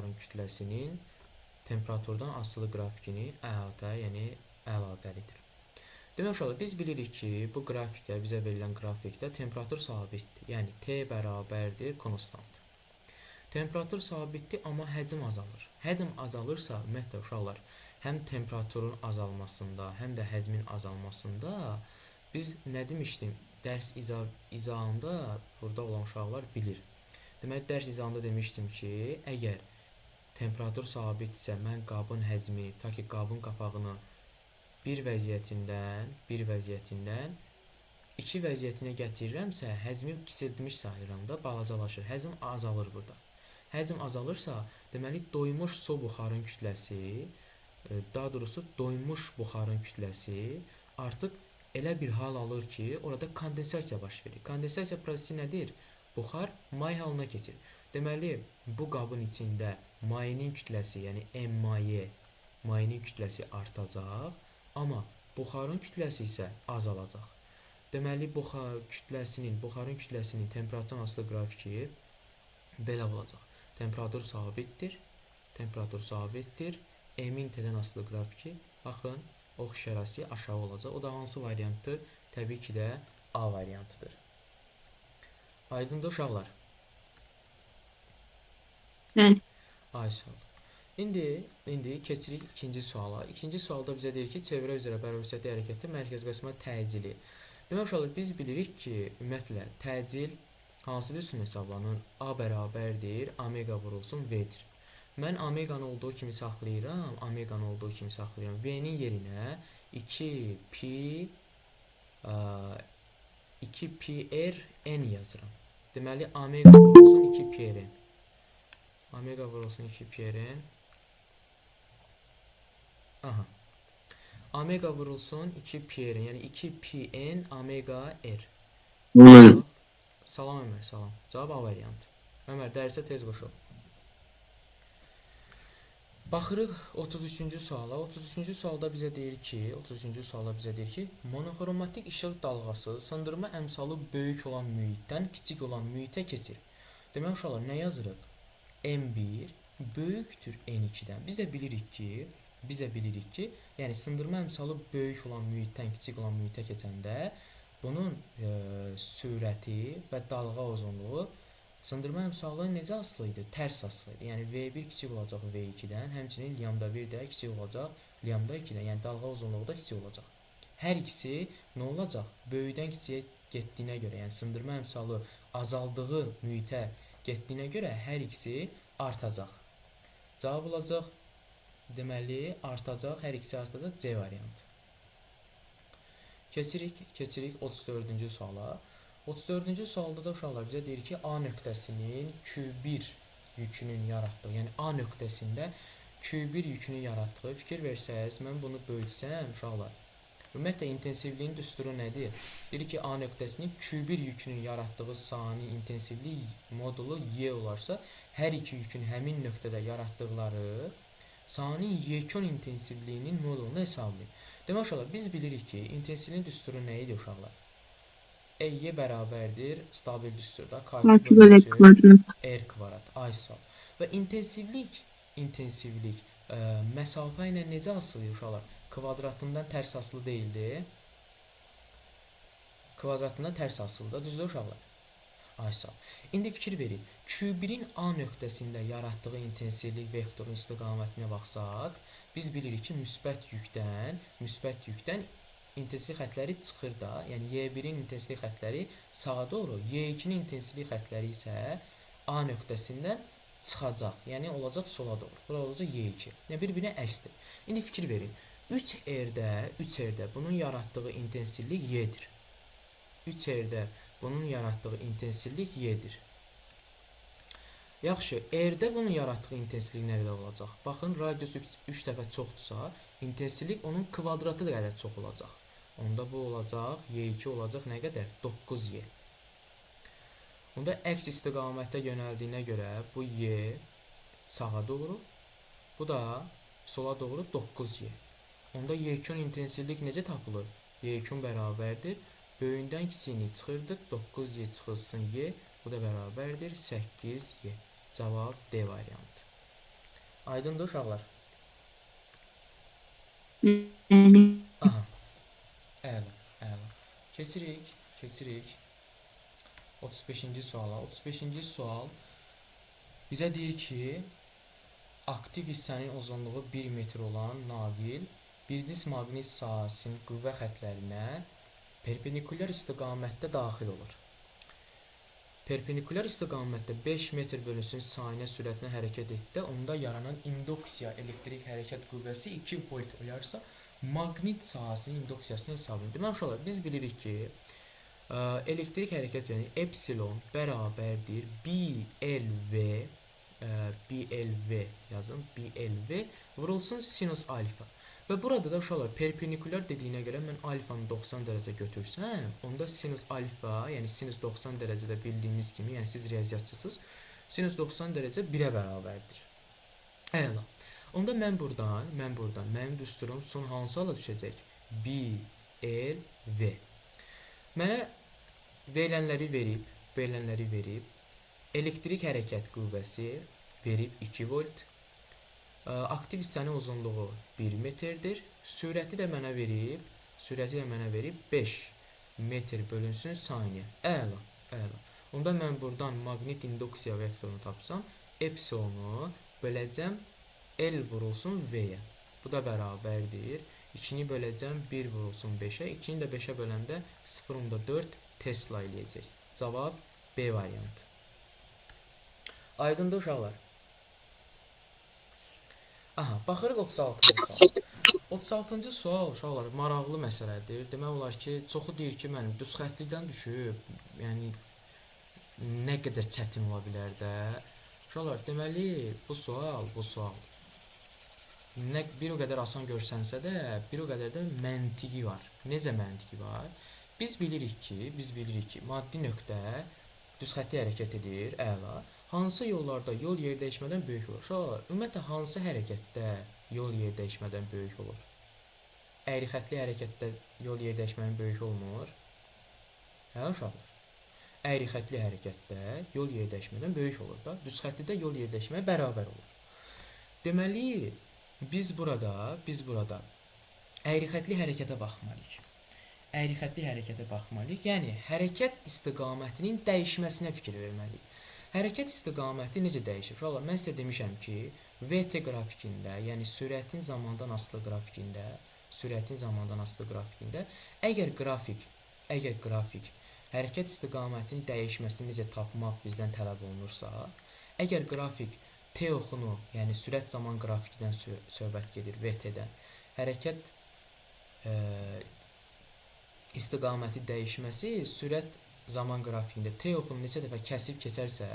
buxarın kütləsinin temperaturdan asılı qrafikini əhatə, yəni əlaqəli edir. Demək uşaqlar, biz bilirik ki, bu qrafikdə, bizə verilən qrafikdə temperatur sabitdir. Yəni T bərabərdir konstant. Temperatur sabitdir, amma həcm azalır. Həcm azalırsa, ümumiyyətlə uşaqlar, həm temperaturun azalmasında, həm də həcmin azalmasında biz nə demişdim? Dərs izahında burada olan uşaqlar bilir. Demək, dərs izahında demişdim ki, əgər temperatur sabitsə, mən qabın həcmini, ta ki qabın qapağını bir vəziyyətindən iki vəziyyətinə gətirirəmsə, həcmi kiçiltmiş sayıram da, balacalaşır. Həcm azalır burada. Həcm azalırsa, deməli doymuş su buxarın kütləsi, daha doğrusu doymuş buxarın kütləsi artıq elə bir hal alır ki, orada kondensasiya baş verir. Kondensasiya prosesi nədir? Buxar may halına keçir. Deməli, bu qabın içində mayenin kütləsi, yəni M maye, mayenin kütləsi artacaq, amma buxarın kütləsi isə azalacaq. Deməli, buxarın kütləsinin temperaturdan asılı qrafiki belə olacaq. Temperatur sabitdir. M-in T-dən asılı qrafiki, baxın, ox işarəsi aşağı olacaq. O da hansı variantdır? Təbii ki də A variantıdır. Aydındır uşaqlar? Bəli. Ay sağ ol. İndi keçirik ikinci suala. İkinci sualda bizə deyir ki, çevrə üzrə bərabərçəkli hərəkətdə mərkəz qismə təcili. Demək uşaqlar, biz bilirik ki, ümumiyyətlə təcil hansı üstün hesablanır? A bərabərdir, omega vurulsun V-dir. Mən omeganı olduğu kimi saxlayıram, V-nin yerinə 2pi r n yazıram. Deməli, omega vurulsun 2pi r n. Omega vurulsun 2pi r n. Aha. Omega vurulsun 2pi r n, yəni 2pi n omega r. Salam Ömər, salam. Cavab A variantı. Ömər, dərsə tez qoşul. Baxırıq 33-cü suala. 33-cü sualda bizə deyir ki, monoxromatik işıq dalğası sındırma əmsalı böyük olan mühitdən kiçik olan mühitə keçir. Demək uşaqlar, nə yazırıq? M1 böyükdür N2-dən. Biz də bilirik ki, yəni sındırma əmsalı böyük olan mühitdən kiçik olan mühitə keçəndə bunun sürəti və dalğa uzunluğu sındırma əmsalı necə asılı idi? Tərs asılı idi. Yəni V1 kiçik olacaq V2-dən, həmçinin lambda 1 də kiçik olacaq lambda 2-dən. Yəni dalğa uzunluğu da kiçik olacaq. Hər ikisi nə olacaq? Böyükdən kiçiyə getdiyinə görə, yəni sındırma əmsalı azaldığı mühitə getdiyinə görə hər ikisi artacaq. Cavab olacaq, deməli, artacaq, hər ikisi artacaq, C variantı. Keçirik 34-cü suala. 34-cü sualda da uşaqlar bizə deyir ki, A nöqtəsinin Q1 yükünün yaratdığı, yəni A nöqtəsində Q1 yükünü yaratdığı, fikir versəz, mən bunu böyütsəm uşaqlar, ümumiyyətlə intensivliyin düsturu nədir? Deyir ki, A nöqtəsinin Q1 yükünün yaratdığı sani intensivlik modulu Y olarsa, hər iki yükün həmin nöqtədə yaratdıqları sani yekun intensivliyinin modulunu hesablayın. Demək uşaqlar, biz bilirik ki, intensivliyin düsturu nə idi uşaqlar? Y bərabərdir stabil düsturda Artı bölü kvadrat. R kvadrat. Ay sağ. Və intensivlik məsafə ilə necə asılı uşaqlar? Kvadratından tərs asılı deyildi. Kvadratından tərs asılıdır, düzdür uşaqlar? Ay sağ. İndi fikir verin. Q1-in A nöqtəsində yaratdığı intensivlik vektorun istiqamətinə baxsaq, biz bilirik ki, müsbət yükdən intensivlik xətləri çıxır da, yəni Y1-in intensivlik xətləri sağa doğru, Y2-nin intensivlik xətləri isə A nöqtəsindən çıxacaq, yəni olacaq sola doğru. Bura olacaq Y2. Yəni bir-birinə əksdir. İndi fikir verin. 3R-də bunun yaratdığı intensivlik Y-dir. 3R-də bunun yaratdığı intensivlik Y-dir. Yaxşı, R-də bunun yaratdığı intensivlik nə qədər olacaq? Baxın, radiusu 3 dəfə çoxdursa, intensivlik onun kvadratı da qədər çox olacaq. Onda bu olacaq, Y2 olacaq nə qədər? 9Y. Onda əks istiqamətdə yönəldiyinə görə bu Y sağa doğru, bu da sola doğru 9Y. Onda Y2-nun intensivlik necə tapılır? Y2 bərabərdir. Böyündən kiçiyini çıxırdıq, 9Y çıxılsın Y, bu da bərabərdir 8Y. Cavab D variantı. Aydındır uşaqlar. Bəli. Aha. Əla, əla. Keçirik 35-ci suala. 35-ci sual bizə deyir ki, aktiv hissənin uzunluğu 1 metr olan naqil birinci maqnit sahəsinin qüvvə xəttlərinə perpendikulyar istiqamətdə daxil olur. Perpendikulyar istiqamətdə 5 metr bölünsün saniyə sürətinə hərəkət etdikdə onda yaranan induksiya elektrik hərəkət qüvvəsi 2 volt olarsa maqnit sahəsinin induksiyasını hesablayın. Deməli uşaqlar biz bilirik ki, elektrik hərəkət yəni epsilon bərabərdir BLV yazın BLV vurulsun sinus alfa. Və burada da uşaqlar perpendikulyar dediyinə görə mən alfanı 90 dərəcə götürsəm, onda sinus alfa, yəni sinus 90 dərəcədə bildiyimiz kimi, yəni siz riyaziyyatçısınız, sinus 90 dərəcə 1-ə bərabərdir. Əla. Onda mən buradan mənim düsturum son hansı hala düşəcək? BLV. Mənə verilənləri verib, elektrik hərəkət qüvvəsi verib 2 volt, aktiv hissənin uzunluğu 1 metrdir, sürəti də mənə verib 5 metr bölünsün saniyə. Əla, əla. Onda mən buradan maqnit induksiya vektorunu tapsam, epsilonu böləcəm L vurulsun V-yə. Bu da bərabərdir. 2-ni böləcəm 1 vurulsun 5-ə. 2-ni də 5-ə böləndə 0.4 Tesla eləyəcək. Cavab B variantı. Aydındır uşaqlar. Aha, baxırıq 36-cı sual. 36-cı sual uşaqlar maraqlı məsələdir. Demək olar ki, çoxu deyir ki, mənim düz xəttlikdən düşüb. Yəni nə qədər çətin ola bilər də. Uşaqlar, deməli bu sual nə bir o qədər asan görsənsə də, bir o qədər də məntiqi var. Necə məntiqi var? Biz bilirik ki, maddi nöqtə düz xətti hərəkət edir, əla. Hansı yollarda yol yer dəyişmədən böyük olur? Uşaqlar, ümumiyyətlə hansı hərəkətdə yol yer dəyişmədən böyük olur? Əyri xəttli hərəkətdə yol yer dəyişmədən böyük olmur. Hə uşaqlar? Əyri xəttli hərəkətdə yol yer dəyişmədən böyük olur da. Düz xətlidə yol yer dəyişməyə bərabər olur. Deməli, biz burada əyri xəttli hərəkətə baxmalıyıq. Əyri xəttli hərəkətə baxmalıyıq. Yəni hərəkət istiqamətinin dəyişməsinə fikir verməliyik. Hərəkət istiqaməti necə dəyişir? Uşaqlar, mən sizə demişəm ki, VT qrafikində, yəni sürətin zamandan asılı qrafikində, əgər qrafik hərəkət istiqamətinin dəyişməsini necə tapmaq bizdən tələb olunursa, əgər qrafik T oxunu, yəni sürət zaman qrafikindən söhbət gedir VT-dən, hərəkət istiqaməti dəyişməsi sürət zaman qrafikində T oxunu neçə dəfə kəsib keçərsə,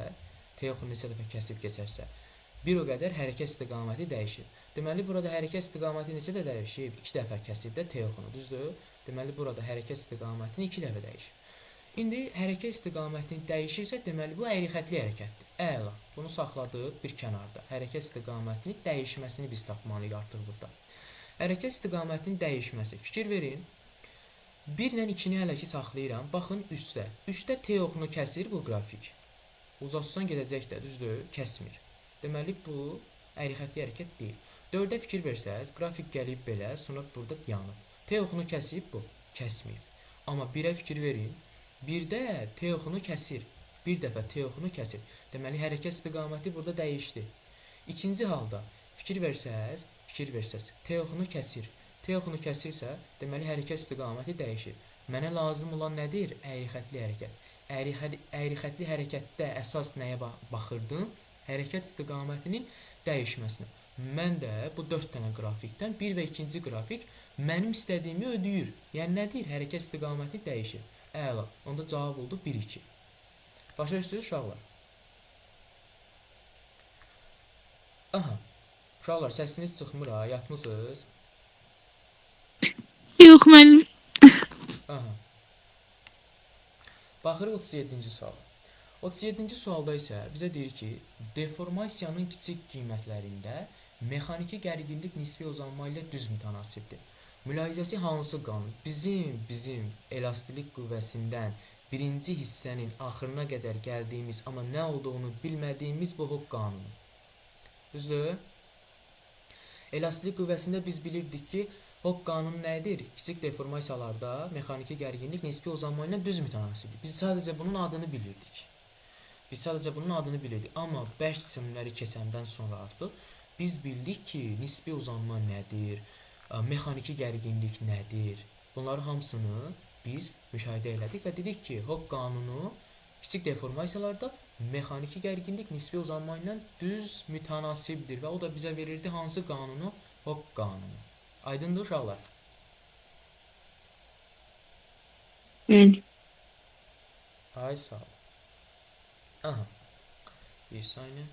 bir o qədər hərəkət istiqaməti dəyişir. Deməli, burada hərəkət istiqaməti neçə də dəyişib? 2 dəfə kəsib də T oxunu, düzdür? Deməli, burada hərəkət istiqamətini 2 dəfə dəyişir. İndi hərəkət istiqamətini dəyişirsə, deməli, bu əyri xəttli hərəkətdir. Əla. Bunu saxladıq bir kənarda. Hərəkət istiqamətini dəyişməsini biz tapmalıyıq artıq burada. Hərəkət istiqamətinin dəyişməsi. Fikir verin. 1 ilə 2-ni hələ ki saxlayıram. Baxın üstdə. Üstdə T oxunu kəsir bu qrafik. Uzatsan gedəcək də, düzdür? Kəsmir. Deməli, bu əyri xəttli hərəkət deyil. 4-də fikir versəz, qrafik gəlib belə, sonra burada yanıb. T oxunu kəsib bu, kəsməyib. Amma 1-ə fikir verin. 1-də T oxunu kəsir. Bir dəfə T oxunu kəsir. Deməli, hərəkət istiqaməti burada dəyişdi. İkinci halda fikir versəz, T oxunu kəsir. T oxunu kəsirsə, deməli, hərəkət istiqaməti dəyişir. Mənə lazım olan nədir? Əyri xəttli hərəkət. Əyri xəttli hərəkətdə əsas nəyə baxırdım? Hərəkət istiqamətinin dəyişməsinə. Mən də bu 4 dənə qrafikdən 1 və 2-ci qrafik mənim istədiyimi ödəyir. Yəni nədir? Hərəkət istiqaməti dəyişir. Əla. Onda cavab oldu 1-2. Başa düşdünüz uşaqlar? Aha. Uşaqlar, səsiniz çıxmır ha, yatmısınız? Yox, müəllim. Aha. Baxırıq 37-ci suala. 37-ci sualda isə bizə deyir ki, deformasiyanın kiçik qiymətlərində mexaniki gərginlik nisbi uzanma ilə düz mütənasibdir. Mülahizəsi hansı qanun? Bizim elastilik qüvvəsindən birinci hissənin axırına qədər gəldiyimiz, amma nə olduğunu bilmədiyimiz bu Hooke qanunu. Düzdür? Elastik qüvvəsində biz bilirdik ki, Hooke qanunu nədir? Kiçik deformasiyalarda mexaniki gərginlik nisbi uzanma ilə düz mütənasibdir. Biz sadəcə bunun adını bilirdik. Amma bərk cisimləri keçəndən sonra artıq biz bildik ki, nisbi uzanma nədir, mexaniki gərginlik nədir. Bunların hamısını biz müşahidə elədik və dedik ki, Hooke qanunu kiçik deformasiyalarda mexaniki gərginlik nisbi uzanma ilə düz mütənasibdir və o da bizə verirdi hansı qanunu? Hooke qanunu. Aydındır uşaqlar? Evet. Ay sağ ol. Aha. Bir saniye.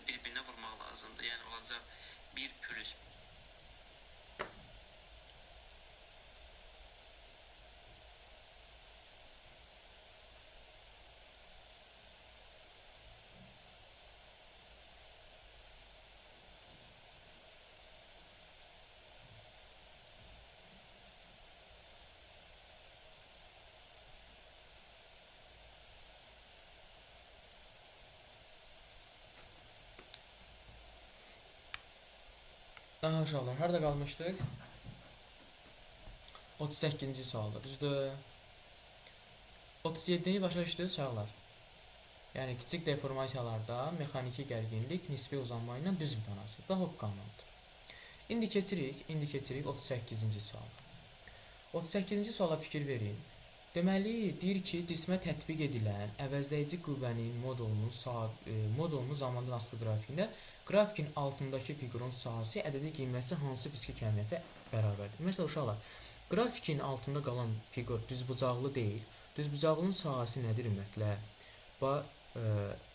Bir-birinə vurmaq lazımdır. Yəni olacaq 1 plus Aha uşaqlar, harada qalmışdıq? 38-ci sualda, düzdür? 37-ni başa düşdünüz uşaqlar? Yəni kiçik deformasiyalarda mexaniki gərginlik nisbi uzanma ilə düz mütənasibdir. Hooke qanunudur. İndi keçirik 38-ci suala. 38-ci suala fikir verin. Deməli, deyir ki, cismə tətbiq edilən əvəzləyici qüvvənin modulunun zamandan asılı qrafikində grafikin altındakı fiqurun sahəsi ədədi qiymətçi hansı fiziki kəmiyyətə bərabərdir? Məsələn, uşaqlar, grafikin altında qalan fiqur düzbucaqlı deyil. Düzbucaqlının sahəsi nədir ümumiyyətlə?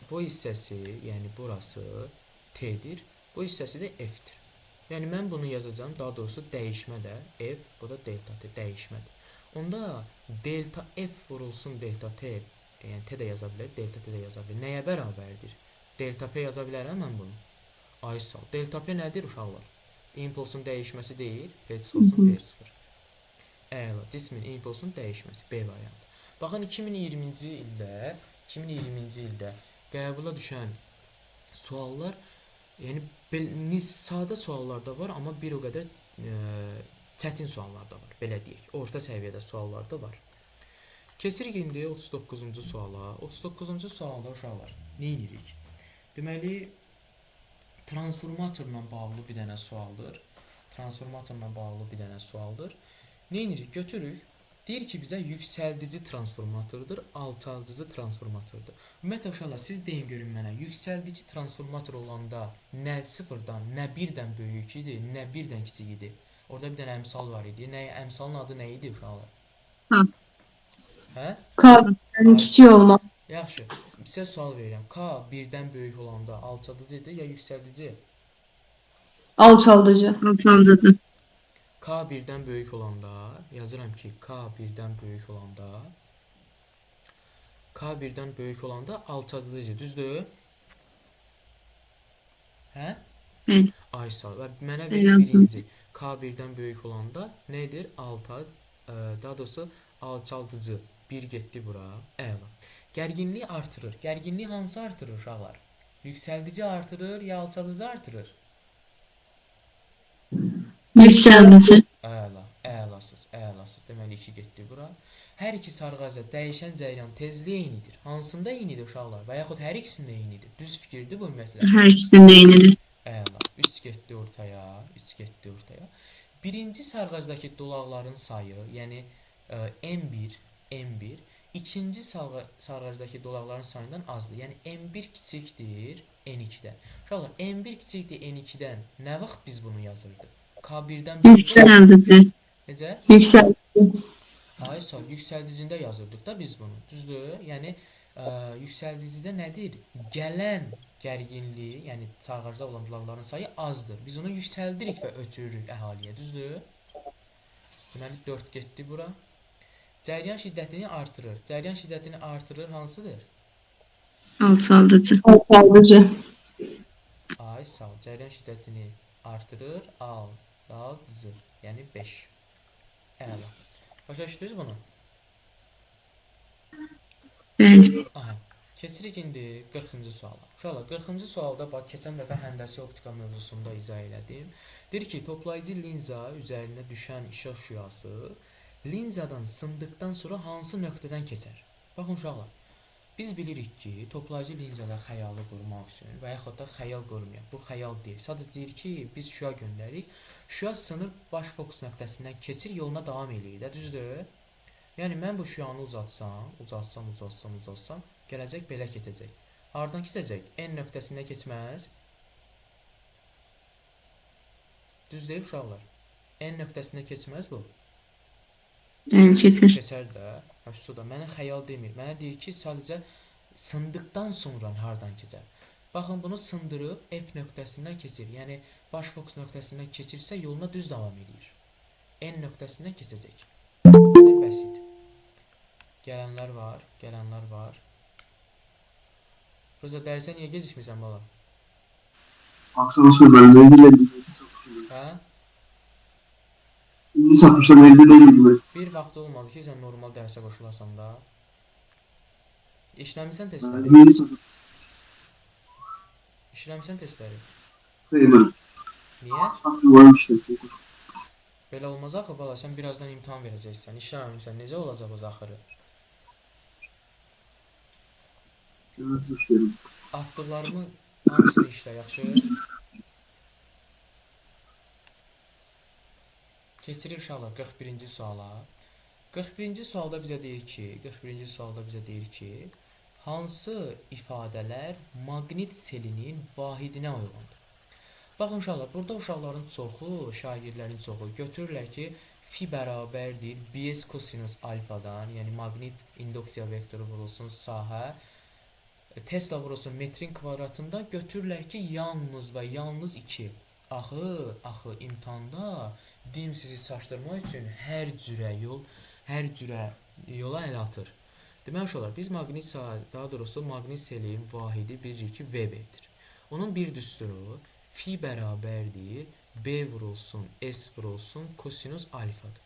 Bu hissəsi, yəni burası T-dir. Bu hissəsi də F-dir. Yəni mən bunu yazacağam, daha doğrusu dəyişmə də F, bu da delta T, dəyişmədir. Onda delta F vurulsun delta T, yəni T də yaza bilər, delta T də yaza bilər. Nəyə bərabərdir? Delta P yaza bilərəm mən bunu. Ay sağ ol. Delta P nədir uşaqlar? İmpulsun dəyişməsi deyil, P çıxılsın P0. Əla, cismin impulsun dəyişməsi, B variantı. Baxın 2020-ci ildə qəbula düşən suallar, yəni sadə suallar da var, amma bir o qədər çətin suallar da var, belə deyək. Orta səviyyədə suallar da var. Keçirik indi 39-cu suala. 39-cu sualda uşaqlar, nə edirik? Deməli, transformatorla bağlı bir dənə sualdır. Nə edirik? Götürük. Deyir ki, bizə yüksəldici transformatordur, alçaldıcı transformatordur. Ümumiyyətlə uşaqlar, siz deyin görün mənə, yüksəldici transformator olanda nə 0-dan, nə 1-dən böyük idi, nə 1-dən kiçik idi? Orada bir dənə əmsal var idi. Əmsalın adı nə idi uşaqlar? Ha. Hə? K kiçik olmaq. Yaxşı. Sizə sual verirəm. K 1-dən böyük olanda alçaldıcı idi ya yüksəldici? Alçaldıcı. Alçaldıcı. K 1-dən böyük olanda yazıram ki, K 1-dən böyük olanda alçaldıcı, düzdür? Hə? Hı. Ay sağ ol. Və mənə verir birinci. K 1-dən böyük olanda nədir? Daha doğrusu alçaldıcı. 1 getdi bura. Əla. Gərginliyi artırır. Gərginliyi hansı artırır uşaqlar? Yüksəldici artırır ya alçaldıcı artırır? Yüksəldici. Əlasız. Deməli 2 getdi bura. Hər iki sarğacda dəyişən cəryan tezliyi eynidir. Hansında eynidir uşaqlar? Və yaxud hər ikisində eynidir. Düz fikirdir bu ümumiyyətlə. Hər ikisində eynidir. Əla. 3 getdi ortaya. Birinci sarğacdakı dolaqların sayı, yəni M1, ikinci sarğacdakı dolaqların sayından azdır. Yəni M1 kiçikdir N2-dən. Uşaqlar, M1 kiçikdir N2-dən nə vaxt biz bunu yazırdıq? K1-dən böyük. Yüksəldici. Necə? Yüksəldici. Ay sağ, yüksəldicində yazırdıq da biz bunu. Düzdür? Yəni yüksəldicidə nədir? Gələn gərginliyi, yəni sarğacda olan dolaqların sayı azdır. Biz onu yüksəldirik və ötürürük əhaliyə. Düzdür? Deməli 4 getdi bura. Cəryan şiddətini artırır. Cəryan şiddətini artırır hansıdır? Alçaldıcı. Alçaldıcı. Ay sağ ol. Cəryan şiddətini artırır, alçaldıcı. Yəni 5. Əla. Başa düşdünüz bunu? Bəli. Aha. Keçirik indi 40-cı suala. Uşaqlar, 40-cı sualda bax keçən dəfə həndəsi optika mövzusunda izah elədim. Deyir ki, toplayıcı linza üzərinə düşən işıq şüası linzadan sındıqdan sonra hansı nöqtədən keçər? Baxın uşaqlar, biz bilirik ki, toplayıcı linzada xəyalı qurmaq üçün və yaxud da xəyal qurmayaq. Bu xəyal deyil. Sadəcə deyir ki, biz şüa göndəririk. Şüa sınır baş fokus nöqtəsindən keçir, yoluna davam eləyir. Düzdür? Yəni mən bu şüanı uzatsam, gələcək belə keçəcək. Hardan keçəcək? N nöqtəsində keçməz. Düz deyil uşaqlar. N nöqtəsində keçməz bu. Bəli, keçir. Keçər də. Həfsuda mənə xəyal demir. Mənə deyir ki, sadəcə sındıqdan sonra hardan keçər. Baxın, bunu sındırıb F nöqtəsindən keçir. Yəni baş fokus nöqtəsindən keçirsə yoluna düz davam edir. N nöqtəsindən keçəcək. Bu qədər bəsit. Gələnlər var. Rıza, dərsə niyə gecikmirsən bala? Akşam söyledim. Hə? İndi satmışlar elde değilim. Bir vaxt olmadı ki, sən normal dərsə qoşulasan da. İşləmirsən testləri? Yeni satmışlar. İşləmirsən testləri? Sayılır. Niyə? Var işte. Belə olmaz axı bala, sən birazdan imtahan verəcəksən. İşləməmirsən, necə olacaq o axırı? Evet, hoş geldin. Atdıqlarımı hamısını işlə, yaxşı? Keçirik uşaqlar 41-ci suala. 41-ci sualda bizə deyir ki, hansı ifadələr maqnit selinin vahidinə uyğundur? Baxın uşaqlar, burada uşaqların çoxu, şagirdlərin çoxu götürürlər ki, fi bərabərdir bs kosinus alfadan, yəni maqnit induksiya vektoru vurulsun sahə, Tesla vurulsun metrin kvadratında götürürlər ki, yalnız və yalnız 2. Axı imtahanda dim sizi çaşdırmaq üçün hər cürə yola əl atır. Deməli uşaqlar, biz maqnit sahə, daha doğrusu maqnit selin vahidi bilirik ki, Weberdir. Onun bir düsturu fi bərabərdir B vurulsun, S vurulsun, kosinus alfadır.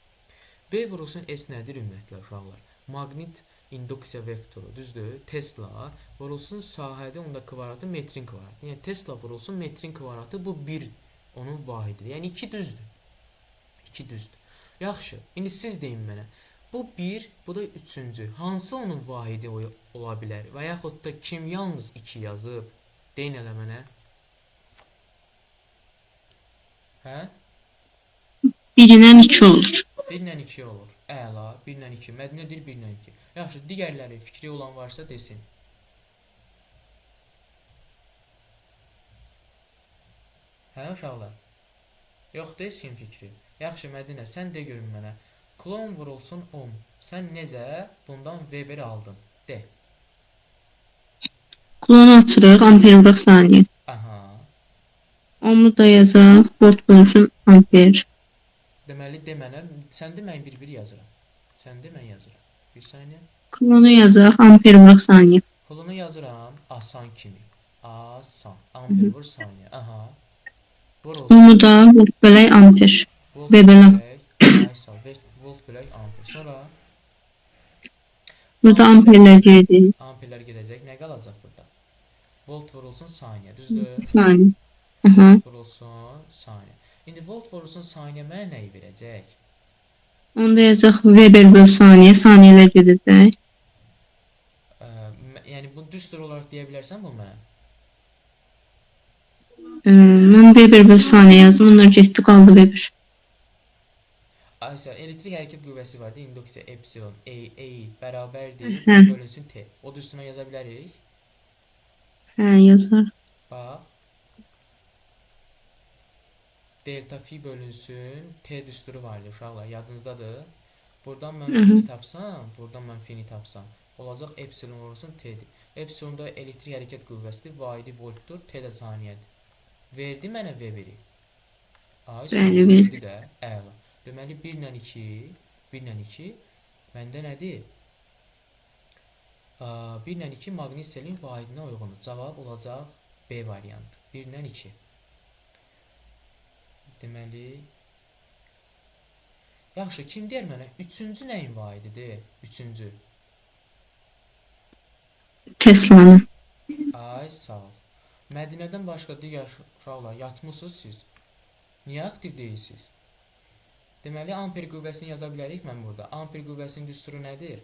B vurulsun S nədir ümumiyyətlə uşaqlar? Maqnit induksiya vektoru, düzdür? Tesla vurulsun sahədə onda kvadratı metrin kvadratı. Yəni Tesla vurulsun metrin kvadratı bu 1 onun vahididir. Yəni 2 düzdür. 2 düzdür. Yaxşı. İndi siz deyin mənə. Bu 1, bu da 3-cü. Hansı onun vahidi ola bilər? Və yaxud da kim yalnız 2 yazıb? Deyin elə mənə. Hə? 1-dən 2 olur. 1 ilə 2 olur. Əla. 1 ilə 2. Mədinədir 1 ilə 2. Yaxşı, digərləri fikri olan varsa desin. Hə uşaqlar? Yox desin fikri. Yaxşı Mədinə, sən de görün mənə. Klon vurulsun ohm. Sən necə bundan Weber aldın? De. Klonu atırıq, amper vuraq saniyə. Aha. Onu da yazaq, volt bölünsün amper. Deməli de mənə, sən de mən bir-bir yazıram. Sən de mən yazıram. Bir saniyə. Klonu yazaq, amper vuraq saniyə. Klonu yazıram asan kimi. Asan. Amper vur saniyə. Aha. Vurulsun. Onu da volt bölək amper. Volt Weber'ə. bölək. Aysa. Volt bölək amper. Sonra Burada amperlər gedir. amperlər gedəcək. Nə qalacaq burada? Volt vurulsun saniyə. Düzdür? Saniyə. Aha. Volt vurulsun saniyə. İndi volt vurulsun saniyə mənə nəyi verəcək? Onu da yazaq, Weber böl saniyə. Saniyələr gedəcək. Yəni bu düstur olaraq deyə bilərsən bu mənə? Mən Weber böl saniyə yazdım. Onlar getdi, qaldı Weber. Aysa elektrik hərəkət qüvvəsi var, induksiya epsilon A bərabərdir Hı. bölünsün T. O düstuna yaza bilərik. Hə, yazaq. Bax. Delta fi bölünsün T düsturu var uşaqlar, yadınızdadır. Buradan mən fini tapsam, olacaq epsilon olsun T'dir. Epsilon da elektrik hərəkət qüvvəsidir, vahidi voltdur, T də saniyədir. Verdi mənə Weberi. Ay, Bəli, verdi. də, əla. Deməli 1 ilə 2 məndə nədir? 1 ilə 2 maqnit selin vahidinə uyğundur. Cavab olacaq B variantı. 1 ilə 2. Deməli Yaxşı, kim deyər mənə? Üçüncü nəyin vaididir? Üçüncü. Teslanın. Ay, sağ ol. Mədinədən başqa digər uşaqlar yatmısınız siz? Niyə aktiv deyilsiniz? Deməli, amper qüvvəsini yaza bilərik mən burada. Amper qüvvəsinin düsturu nədir?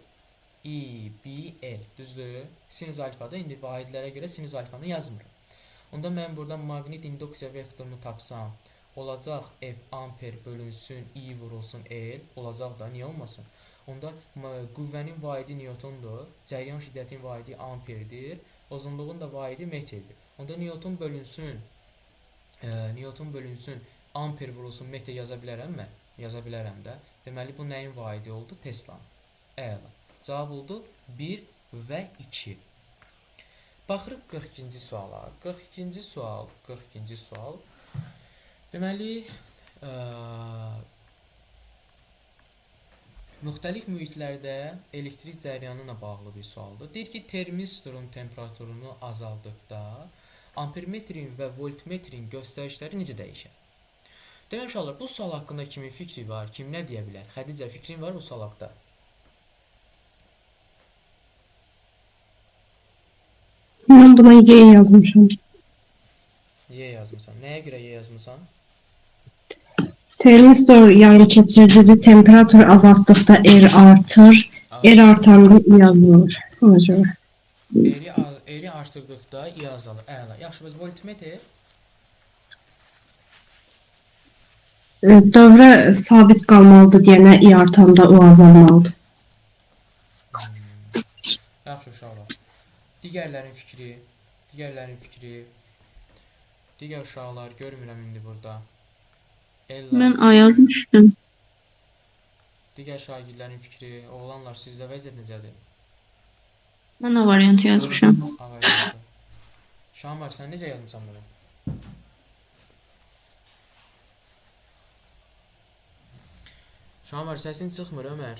I, B, L. Düzdür? Sinüs alfada indi vahidlərə görə sinüs alfanı yazmıram. Onda mən burada maqnit induksiya vektorunu tapsam, olacaq F amper bölünsün, I vurulsun L, olacaq da, niyə olmasın? Onda qüvvənin vahidi Newtondur, cəryan şiddətinin vahidi amperdir, uzunluğun da vahidi metrdir. Onda Newton bölünsün, amper vurulsun, metr yaza bilərəm mən? Yaza bilərəm də. Deməli, bu nəyin vahidi oldu? Teslanın. Əla. Cavab oldu 1 və 2. Baxırıq 42-ci suala. 42-ci sual. Deməli, müxtəlif mühitlərdə elektrik cəryanı ilə bağlı bir sualdır. Deyir ki, termistorun temperaturunu azaldıqda ampermetrin və voltmetrin göstərişləri necə dəyişər? Demək uşaqlar, bu sual haqqında kimin fikri var? Kim nə deyə bilər? Xədicə, fikrin var bu sual haqqında? Mən buna Y yazmışam. Y yazmısan. Nəyə görə Y yazmısan? Termistor yarıçəkirdici temperatur azaltdıqda R artır. R artanda I yazılır. Ona görə. Eri artırdıqda I azalır. Əla. Yaxşı, biz voltmetr Dövrə sabit qalmalıdır deyənə I artanda o azalmalıdır. Yaxşı uşaqlar. Digərlərin fikri. Digər uşaqlar görmürəm indi burada. Mən A yazmışdım. Digər şagirdlərin fikri, oğlanlar sizdə vəziyyət necədir? Mən A variantı yazmışam. A variantı. Şamar, sən necə yazmısan bunu? Şamar, səsin çıxmır, Ömər.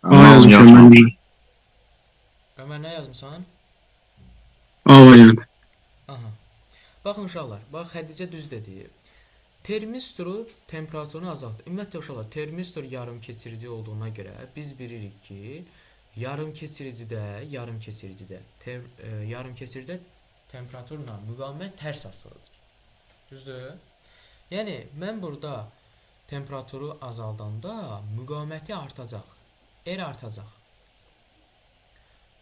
A yazmışam mən də. Ömər, nə yazmısan? A variantı. Aha. Baxın uşaqlar, bax Xədicə düz dedi. Termistoru temperaturunu azaltır. Ümumiyyətlə uşaqlar, termistor yarım keçirici olduğuna görə biz bilirik ki, yarım keçiridə temperaturla müqavimət tərs asılıdır. Düzdür? Yəni mən burada temperaturu azaldanda müqaviməti artacaq. R artacaq.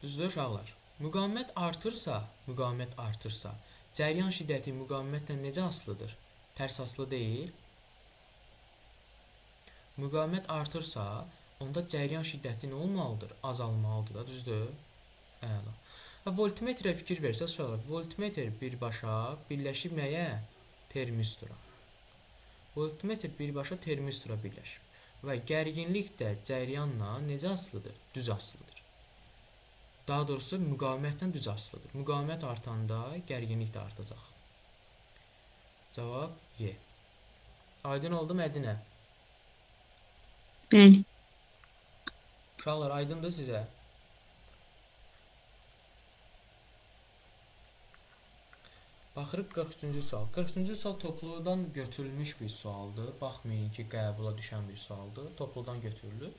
Düzdür uşaqlar? Müqavimət artırsa, cəryan şiddəti müqavimətlə necə asılıdır? Tərs asılı deyil. Müqavimət artırsa, onda cəryan şiddəti nə olmalıdır? Azalmalıdır da, düzdür? Əla. Voltmetrə fikir versə, sonra voltmetr birbaşa birləşib nəyə? Termistora. Voltmetr birbaşa termistora birləşib. Və gərginlik də cəryanla necə asılıdır? Düz asılıdır. Daha doğrusu müqavimətlə düz asılıdır. Müqavimət artanda gərginlik də artacaq. Cavab Y. Aydın oldu Mədinə? Bəli. Uşaqlar, aydındır sizə? Baxırıq 43-cü sual. 43-cü sual topludan götürülmüş bir sualdır. Baxmayın ki, qəbula düşən bir sualdır. Topludan götürülür.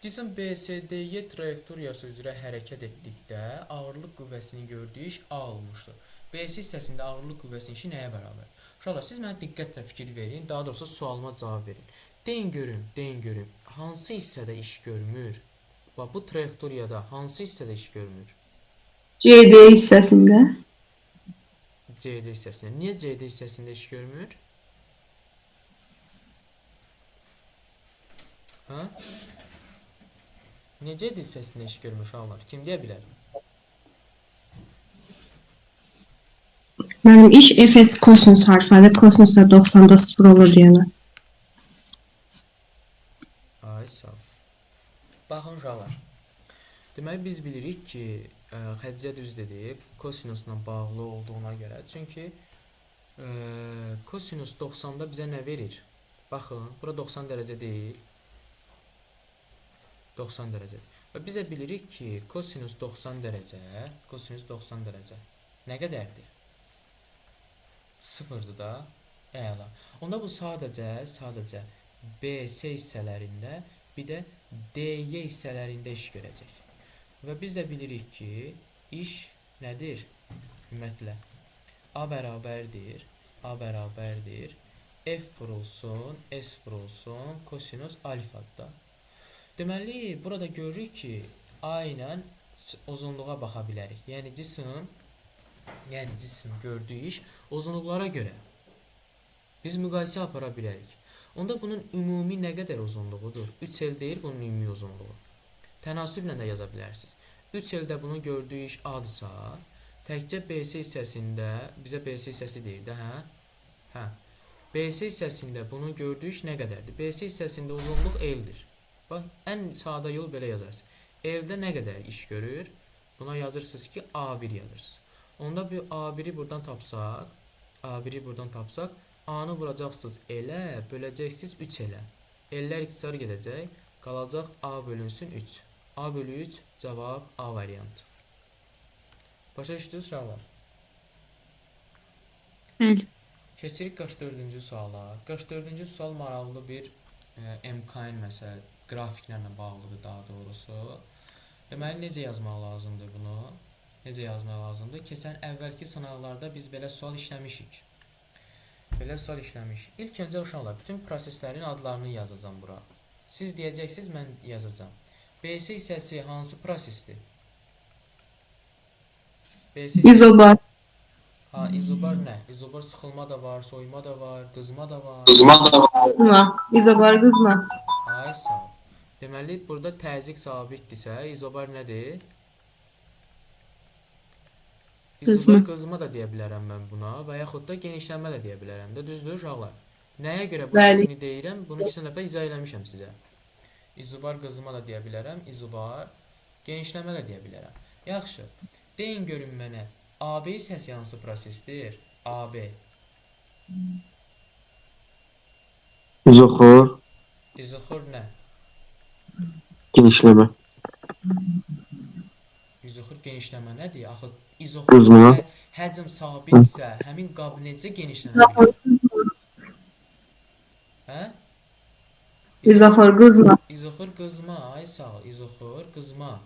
Cisim BSD-Y trayektoriyası üzrə hərəkət etdikdə ağırlıq qüvvəsini gördüyü iş A olmuşdur. BS hissəsində ağırlıq qüvvəsinin işi nəyə bərabər? Uşaqlar, siz mənə diqqətlə fikir verin, daha doğrusu sualıma cavab verin. Deyin görüm, hansı hissədə iş görmür? Bax, bu trayektoriyada hansı hissədə iş görmür? CD hissəsində. CD hissəsində. Niyə CD hissəsində iş görmür? Ha? Niyə CD hissəsində iş görmür uşaqlar? Kim deyə bilər? Mənim iş Fs kosinus harfədir. Kosinus da 90-da 0 olur deyənə. Ay, sağ ol. Baxın uşaqlar. Deməli, biz bilirik ki, Xədicə düz dedi, kosinusla bağlı olduğuna görə. Çünki kosinus 90-da bizə nə verir? Baxın, bura 90 dərəcə deyil. 90 dərəcə. Və bizə bilirik ki, kosinus 90 dərəcə nə qədərdir? 0-dır da. Əla. Onda bu sadəcə BC hissələrində, bir də DY hissələrində iş görəcək. Və biz də bilirik ki, iş nədir? Ümumiyyətlə A bərabərdir F vurulsun, S vurulsun, kosinus alfadır. Deməli, burada görürük ki, A ilə uzunluğa baxa bilərik. Yəni cisim gördüyü iş uzunluqlara görə biz müqayisə apara bilərik. Onda bunun ümumi nə qədər uzunluğudur? 3L deyir bunun ümumi uzunluğu. Tənasüblə də yaza bilərsiniz. 3L-də bunu gördüyü iş A-dırsa, təkcə BC hissəsində, bizə BC hissəsi deyir də, hə? BC hissəsində bunu gördüyü iş nə qədərdir? BC hissəsində uzunluq L-dir. Bax, ən sadə yol belə yazarsınız. L-də nə qədər iş görür? Buna yazırsınız ki, A1 yazırsınız. Onda bir A1-i buradan tapsaq, A-nı vuracaqsınız L-ə, böləcəksiniz 3 L-ə. L-lər ikisar gedəcək, qalacaq A bölünsün 3. A bölü 3 cavab A variantı. Başa düşdünüz uşaqlar? Bəli. Keçirik 44-cü suala. 44-cü sual maraqlı bir MKN məsələ, qrafiklərlə bağlıdır daha doğrusu. Deməli, necə yazmaq lazımdır bunu? Keçən əvvəlki sınaqlarda biz belə sual işləmişik. İlk öncə uşaqlar, bütün proseslərin adlarını yazacağam bura. Siz deyəcəksiniz, mən yazacağam. BC hissəsi hansı prosesdir? İzobar. Ha, izobar nə? İzobar sıxılma da var, soyuma da var, qızma da var. Qızma. İzobar qızma. Ay sağ ol. Deməli, burada təzyiq sabitdirsə, izobar nədir? İzobar qızma da deyə bilərəm mən buna və yaxud da genişlənmə də deyə bilərəm də, düzdür uşaqlar? Nəyə görə bu ikisini deyirəm? Bunu 2 dəfə izah eləmişəm sizə. İzobar qızma da deyə bilərəm, izobar genişlənmə də deyə bilərəm. Yaxşı, deyin görün mənə, AB hissəsi hansı prosesdir? AB. İzoxor, İzoxor nə? genişləmə. İzoxor genişlənmə nədir? Axı Qızma. izoxorda həcm sabitsə, həmin qab necə genişlənə bilər? Hə? İzoxor qızma. İzoxor qızma, ay sağ ol, izoxor qızma.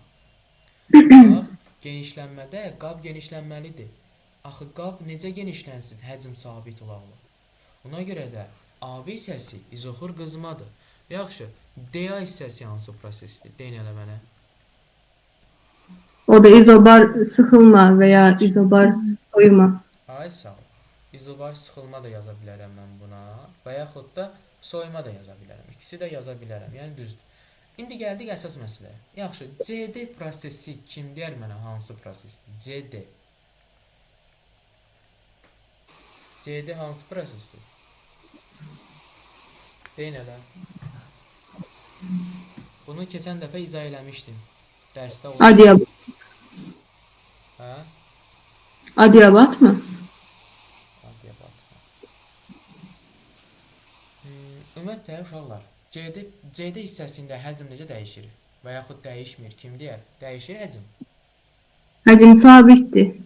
Bax, genişlənmədə qab genişlənməlidir. Axı qab necə genişlənsin həcm sabit olaqla? Ona görə də AB hissəsi izoxor qızmadır. Yaxşı, DA hissəsi hansı prosesdir? Deyin elə mənə. O da izobar sıxılma və ya izobar soyuma. Ay sağ ol. İzobar sıxılma da yaza bilərəm mən buna və yaxud da soyuma da yaza bilərəm. İkisi də yaza bilərəm. Yəni düzdür. İndi gəldik əsas məsələyə. Yaxşı, CD prosesi kim deyər mənə hansı prosesdir? CD. CD hansı prosesdir? Deyin elə. Bunu keçən dəfə izah eləmişdim. Dərsdə oldu. Adiyabat. Hə? Adiyabat mı? Adiyabat. Ümumiyyətlə uşaqlar, CD hissəsində həcm necə dəyişir? Və yaxud dəyişmir? Kim deyər? Dəyişir həcm. Həcm sabitdir.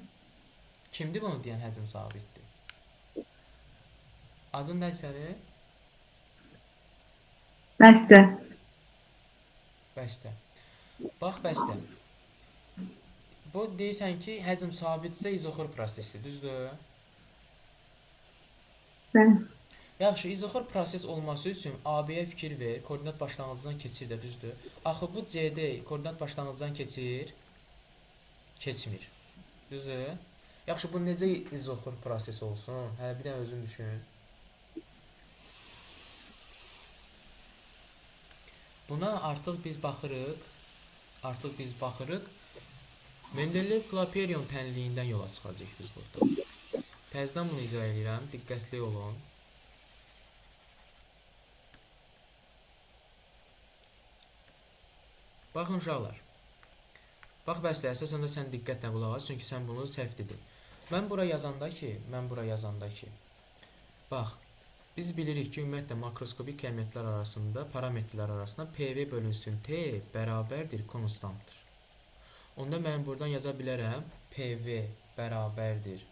Kimdir bunu deyən həcm sabitdir? Adın nə sənin? Bəstə. Bəstə. Bax bəstə. Bu deyirsən ki, həcm sabitsə izoxor prosesidir, düzdür? Bəli. Yaxşı, izoxor proses olması üçün AB-yə fikir ver, koordinat başlanğıcından keçir də, düzdür? Axı bu CD koordinat başlanğıcından keçir? Keçmir. Düzdür? Yaxşı, bu necə izoxor proses olsun? Hə, bir dənə özün düşün. Buna artıq biz baxırıq. Mendeleev-Klapeyron tənliyindən yola çıxacağıq biz burada. Təzədən bunu izah edirəm, diqqətli olun. Baxın uşaqlar. Bax bəsdə, əsasən də sən diqqətlə qulaq as, çünki sən bunu səhv dedin. Mən bura yazanda ki, bax, biz bilirik ki, ümumiyyətlə makroskopik parametrlər arasında PV bölünsün T bərabərdir konstantdır. Onda mən buradan yaza bilərəm PV bərabərdir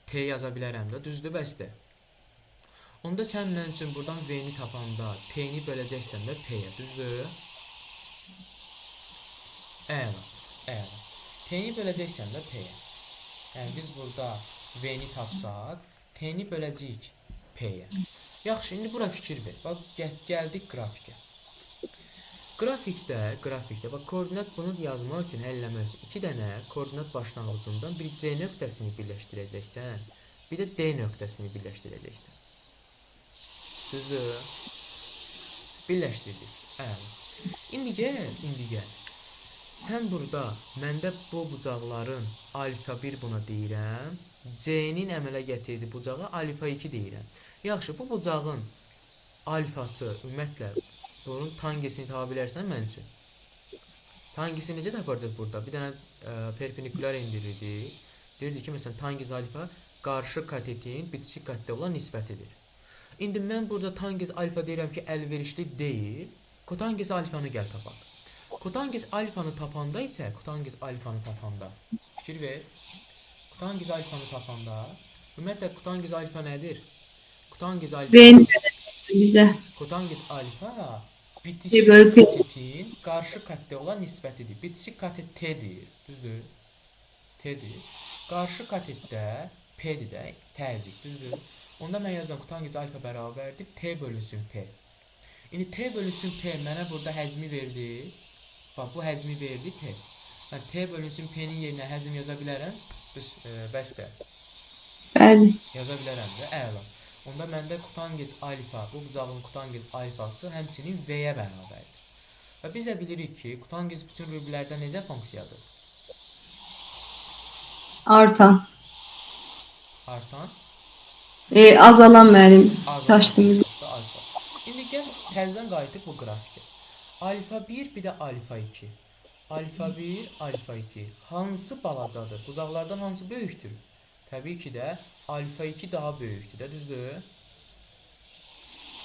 T T yaza bilərəm də, düzdür, bəsdir. Onda sən mənim üçün buradan V-ni tapanda T-ni böləcəksən də P-yə, düzdür? Əla, əla. T-ni böləcəksən də P-yə. Yəni biz burada V-ni tapsaq, T-ni böləcəyik P-yə. Yaxşı, indi bura fikir ver. Bax, gəldik qrafikə. Qrafikdə, bax, koordinat bunu yazmaq üçün, həlləmək üçün 2 dənə koordinat başlanğıcından bir C nöqtəsini birləşdirəcəksən, bir də D nöqtəsini birləşdirəcəksən. Düzdür? Birləşdirdik. Əla. İndi gəl. Sən burada məndə bu bucaqların alfa 1 buna deyirəm, C-nin əmələ gətirdiyi bucağa alfa 2 deyirəm. Yaxşı, bu bucağın alfası ümumiyyətlə bunun tangesini tapa bilərsən mənim üçün. Tangesini necə tapırdıq burada? Bir dənə perpendikulyar indirirdik. Deyirdik ki, məsələn, tangens alfa qarşı katetin bitişik katdə olan nisbətidir. İndi mən burada tangens alfa deyirəm ki, əlverişli deyil. Kotangens alfanı gəl tapaq. Kotangens alfanı tapanda isə, fikir ver. Kotangens alfanı tapanda, ümumiyyətlə kotangens alfa nədir? Kotangens alfa Bizə. Kotangens alfa bitişik katetin qarşı katdə olan nisbətidir. Bitişik katet T-dir, düzdür? T-dir. Qarşı katətdə P-dir də, təzyiq, düzdür? Onda mən yazıram kotangens alfa bərabərdir T bölünsün P. İndi T bölünsün P mənə burada həcmi verdi. Bax, bu həcmi verdi T. Mən T bölünsün P-nin yerinə həcm yaza bilərəm. Bəsdir. Bəli. Yaza bilərəm də, əla. Onda məndə kotangens alfa, bu bucağın kotangens alfası həmçinin V-yə bərabərdir. Və biz də bilirik ki, kotangens bütün rüblərdə necə funksiyadır? Artan. Artan? Azalan mənim çaşdığımız. İndi gəl təzədən qayıtdıq bu qrafikə. Alfa 1, bir də alfa 2. Alfa 1, alfa 2. Hansı balacadır? Bucaqlardan hansı böyükdür? Təbii ki də alfa 2 daha böyükdür də, düzdür?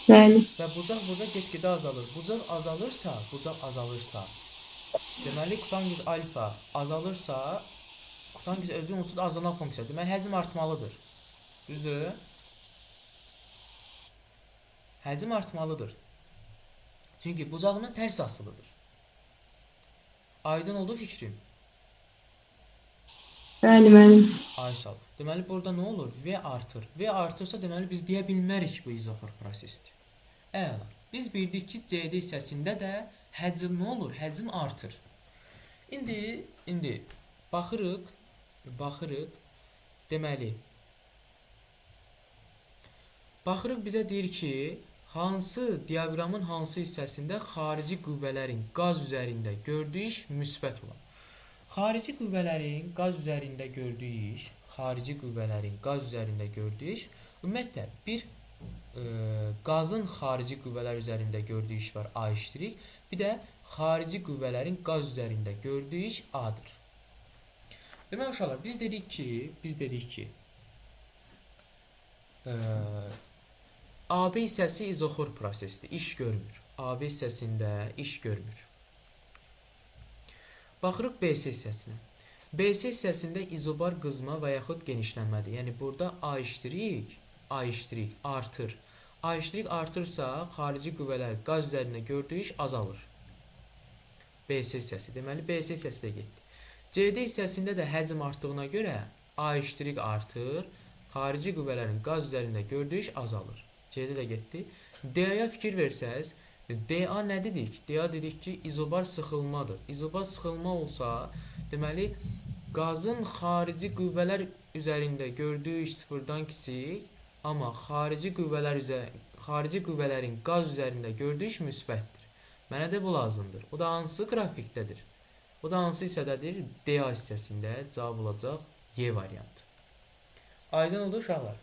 Bəli. Və bucaq burada get-gedə azalır. Bucaq azalırsa, deməli kotangens alfa azalırsa, kotangens özü onsuz azalan funksiyadır. Deməli həcm artmalıdır. Düzdür? Həcm artmalıdır. Çünki bucağının tərs asılıdır. Aydın oldu fikrim. Bəli, mənim. Aysal. Deməli burada nə olur? V artır. V artırsa deməli biz deyə bilmərik bu izoxor prosesdir. Əla. Biz bildik ki, CD hissəsində də həcm nə olur? Həcm artır. İndi baxırıq. Deməli baxırıq bizə deyir ki, hansı diaqramın hansı hissəsində xarici qüvvələrin qaz üzərində gördüyü iş müsbət olan. Xarici qüvvələrin qaz üzərində gördüyü iş, ümumiyyətlə bir qazın xarici qüvvələr üzərində gördüyü iş var, A iştirik. Bir də xarici qüvvələrin qaz üzərində gördüyü iş A-dır. Deməli uşaqlar, biz dedik ki AB hissəsi izoxor prosesdir, iş görmür. AB hissəsində iş görmür. Baxırıq BC hissəsinə. BC hissəsində izobar qızma və yaxud genişlənmədir. Yəni burada A iştirik artır. A iştirik artırsa, xarici qüvvələr qaz üzərində gördüyü iş azalır. BC hissəsi. Deməli BC hissəsi də getdi. CD hissəsində də həcm artdığına görə A iştirik artır, xarici qüvvələrin qaz üzərində gördüyü iş azalır. CD də getdi. DA-ya fikir versəz, DA nə dedik? DA dedik ki, izobar sıxılmadır. İzobar sıxılma olsa, deməli qazın xarici qüvvələr üzərində gördüyü iş sıfırdan kiçik, amma xarici qüvvələrin qaz üzərində gördüyü iş müsbətdir. Mənə də bu lazımdır. O da hansı qrafikdədir? O da hansı hissədədir? DA hissəsində cavab olacaq Y variantı. Aydın oldu uşaqlar?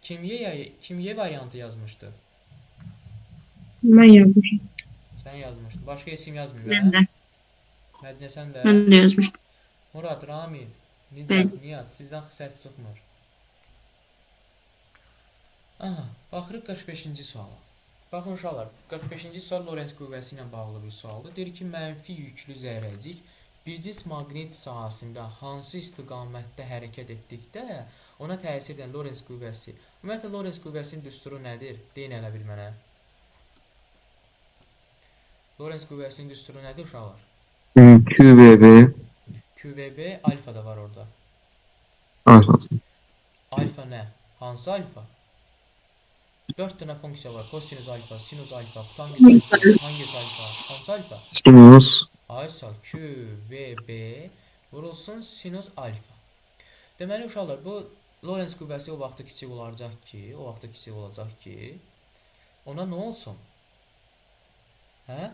Kim Y variantı yazmışdı? Mən yazmışam. Sən yazmışdın. Başqa heç kim yazmıyor. Mən də. Mədinə sən də. Mən də yazmışdım. Murad, Rami, Nicat, sizdən səs çıxmır. Aha, baxırıq 45-ci suala. Baxın uşaqlar, 45-ci sual Lorentz qüvvəsi ilə bağlı bir sualdır. Deyir ki, mənfi yüklü zərrəcik bir cisim maqnit sahəsində hansı istiqamətdə hərəkət etdikdə ona təsir edən Lorentz qüvvəsi. Ümumiyyətlə Lorentz qüvvəsinin düsturu nədir? Deyin elə bil mənə. Lorentz qüvvəsinin düsturu nədir uşaqlar? QVB QVB alfa da var orada. alfa. Alfa nə? Hansı alfa? 4 dənə funksiya var. Kosinus alfa, sinus alfa, tangens alfa, tangens alfa. Hansı alfa? Sinus Aysal Q, V, B vurulsun sinus alfa. Deməli uşaqlar bu Lorentz qüvvəsi o vaxtı kiçik olacaq ki, ona nə olsun? Hə?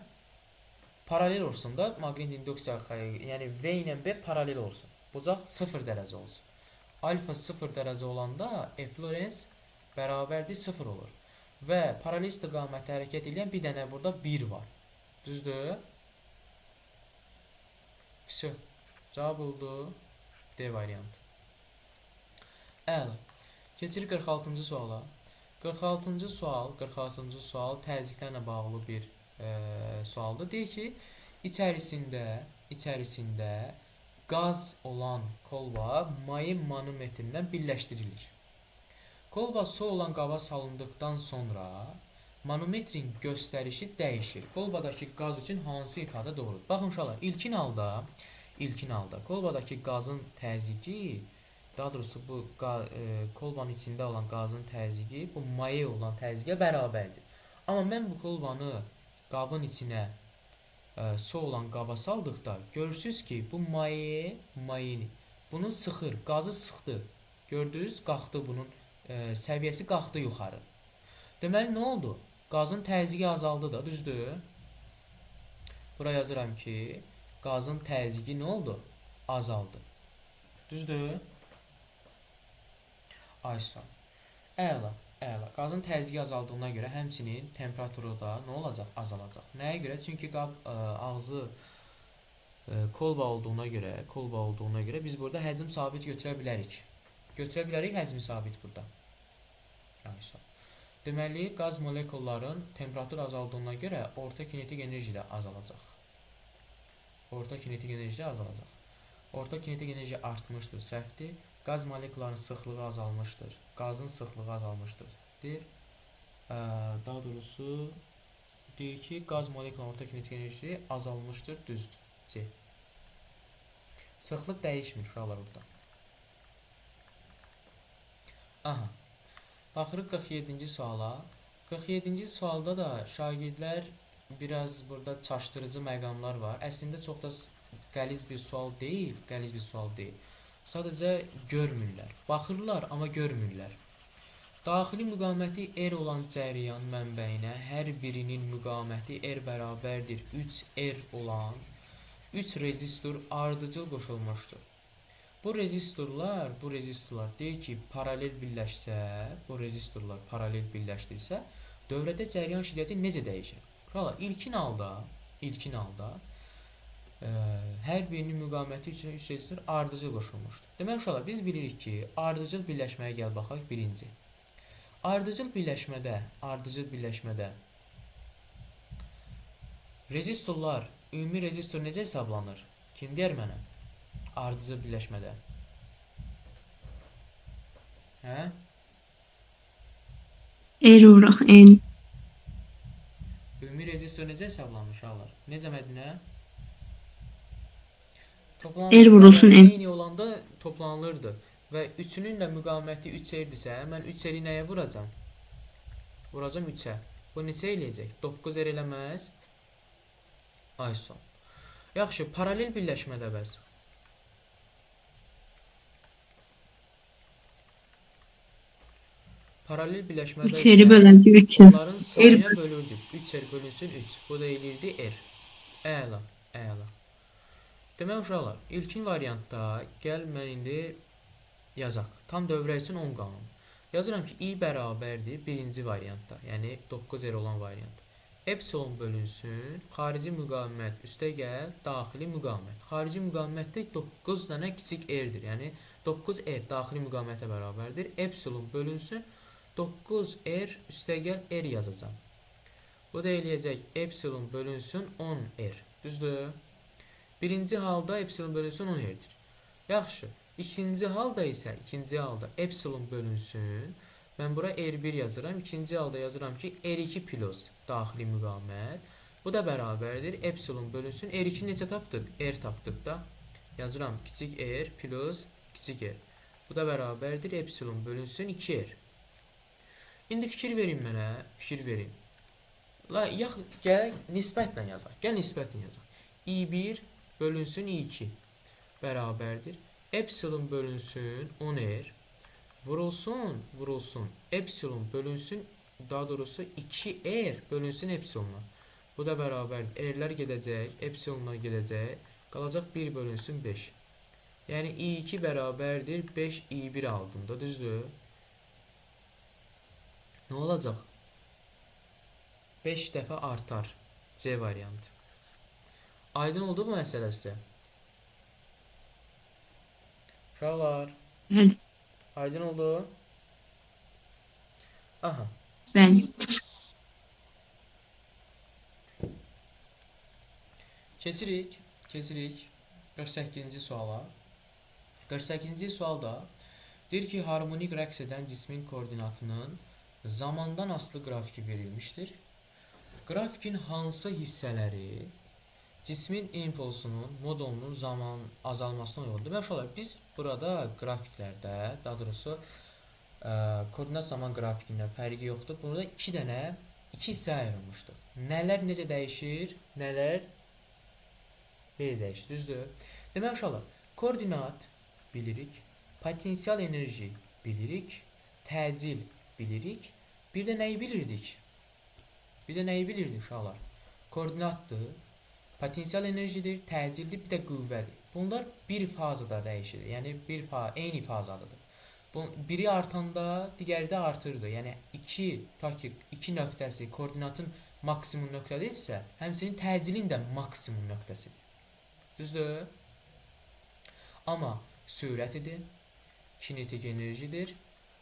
Paralel olsun da maqnit induksiya, yəni V ilə B paralel olsun. Bucaq 0 dərəcə olsun. Alfa 0 dərəcə olanda F Lorentz bərabərdir 0 olur. Və paralel istiqamətdə hərəkət edən bir dənə burada 1 var. Düzdür? Все. Cavab oldu D variantı. Əla. Keçirik 46-cı suala. 46-cı sual təzyiqlərlə bağlı bir sualdır. Deyir ki, içərisində qaz olan kolba mayın manometrindən birləşdirilir. Kolba su olan qaba salındıqdan sonra manometrin göstərişi dəyişir. Kolbadakı qaz üçün hansı ifadə doğrudur? Baxın uşaqlar, ilkin halda kolbadakı qazın təzyiqi, daha doğrusu bu kolbanın içində olan qazın təzyiqi bu maye olan təzyiqə bərabərdir. Amma mən bu kolbanı qabın içinə su olan qaba saldıqda görürsüz ki, bu mayeni bunu sıxır, qazı sıxdı. Gördünüz, qalxdı bunun səviyyəsi qalxdı yuxarı. Deməli nə oldu? Qazın təzyiqi azaldı da, düzdür? Bura yazıram ki, qazın təzyiqi nə oldu? Azaldı. Düzdür? Aysa. Əla. Qazın təzyiqi azaldığına görə həmçinin temperaturu da nə olacaq? Azalacaq. Nəyə görə? Çünki qab ağzı kolba olduğuna görə biz burada həcm sabit götürə bilərik. Həcmi sabit burada. Aysa. Deməli, qaz molekulların temperatur azaldığına görə orta kinetik enerji də azalacaq. Orta kinetik enerji artmışdır, səhvdir. Qaz molekullarının sıxlığı azalmışdır. Qazın sıxlığı azalmışdır. Daha doğrusu deyir ki, qaz molekullarının orta kinetik enerji azalmışdır, düzdür. C. Sıxlıq dəyişmir uşaqlar burada. Aha. Baxırıq 47-ci suala. 47-ci sualda da şagirdlər biraz burada çaşdırıcı məqamlar var. Əslində çox da qəliz bir sual deyil. Sadəcə görmürlər. Baxırlar, amma görmürlər. Daxili müqaməti R olan cəryan mənbəyinə hər birinin müqaməti R bərabərdir 3R olan 3 rezistor ardıcıl qoşulmuşdur. Bu rezistorlar deyir ki, paralel birləşdirsə, dövrədə cəryan şiddəti necə dəyişir? İlkin halda hər birinin müqaməti üçün 3 rezistor ardıcıl qoşulmuşdur. Demək uşaqlar, biz bilirik ki, ardıcıl birləşməyə gəl baxaq birinci. Ardıcıl birləşmədə rezistorlar, ümumi rezistor necə hesablanır? Kim deyər mənə? Ardıcıl birləşmədə. Hə? R vuraq N. Ümumi rezistor necə hesablanır uşaqlar? Necə Mədinə? R vurulsun N. Eyni olanda toplanılırdı. Və üçünün də müqaməti 3R'dirsə, mən 3R'i nəyə vuracam? Vuracam 3-ə. Bu neçə eləyəcək? 9R eləməz. Ay son. Yaxşı, paralel birləşmədə bəs. Paralel birləşmədə 3R bölüntü 3. onların sayına bölürdük. 3R bölünsün 3. Bu da eləyirdi R. Əla. Demək uşaqlar, ilkin variantda gəl mən indi yazaq. Tam dövrə üçün 10 qanun. Yazıram ki, I bərabərdir birinci variantda, yəni 9R olan variant. Epsilon bölünsün, xarici müqavimət üstə gəl, daxili müqavimət. Xarici müqavimətdə 9 dənə kiçik R-dir, yəni 9R daxili müqavimətə bərabərdir. Epsilon bölünsün, 9R üstə gəl R yazacam. Bu da eləyəcək epsilon bölünsün 10R. Düzdür? Birinci halda epsilon bölünsün 10 r-dir. Yaxşı. İkinci halda isə epsilon bölünsün. Mən bura R1 yazıram. İkinci halda yazıram ki R2 plus daxili müqavimət. Bu da bərabərdir. Epsilon bölünsün. R2 necə tapdıq? R tapdıq da. Yazıram kiçik r plus kiçik r. Bu da bərabərdir. Epsilon bölünsün 2r. İndi fikir verin mənə. Fikir verin. Gəl nisbətlə yazaq. Gəl nisbətlə yazaq. I1 bölünsün I2 bərabərdir. Epsilon bölünsün 10r. Vurulsun. Epsilon bölünsün, daha doğrusu 2r bölünsün epsilonla. Bu da bərabər. R'lər gedəcək, epsilonlar gedəcək. Qalacaq 1 bölünsün 5. Yəni I2 bərabərdir 5 I1 aldım da, düzdür? Nə olacaq? 5 dəfə artar. C variantı. Aydın oldu mu məsələ sizə? Uşaqlar, Bəli. aydın oldu? Aha. Bəli. Keçirik 48-ci suala. 48-ci sualda deyir ki, harmonik rəqs edən cismin koordinatının zamandan asılı qrafiki verilmişdir. Grafikin hansı hissələri cismin impulsunun, modulunun zaman azalmasına yol verir? Uşaqlar, biz burada qrafiklərdə, daha doğrusu koordinat zaman qrafikində fərqi yoxdur. Burada iki hissəyə ayrılmışdır. Nələr necə dəyişir, nələr belə dəyişir, düzdür? Demək uşaqlar, koordinat bilirik, potensial enerji bilirik, təcil bilirik. Bir də nəyi bilirdik? Uşaqlar? Koordinatdır, potensial enerjidir, təcildir, bir də qüvvədir. Bunlar bir fazada dəyişir. Yəni eyni fazadadır. Biri artanda, digəri də artırdı. Yəni 2 nöqtəsi koordinatın maksimum nöqtədirsə, həmçinin təcilin də maksimum nöqtəsidir. Düzdür? Amma sürətidir, kinetik enerjidir,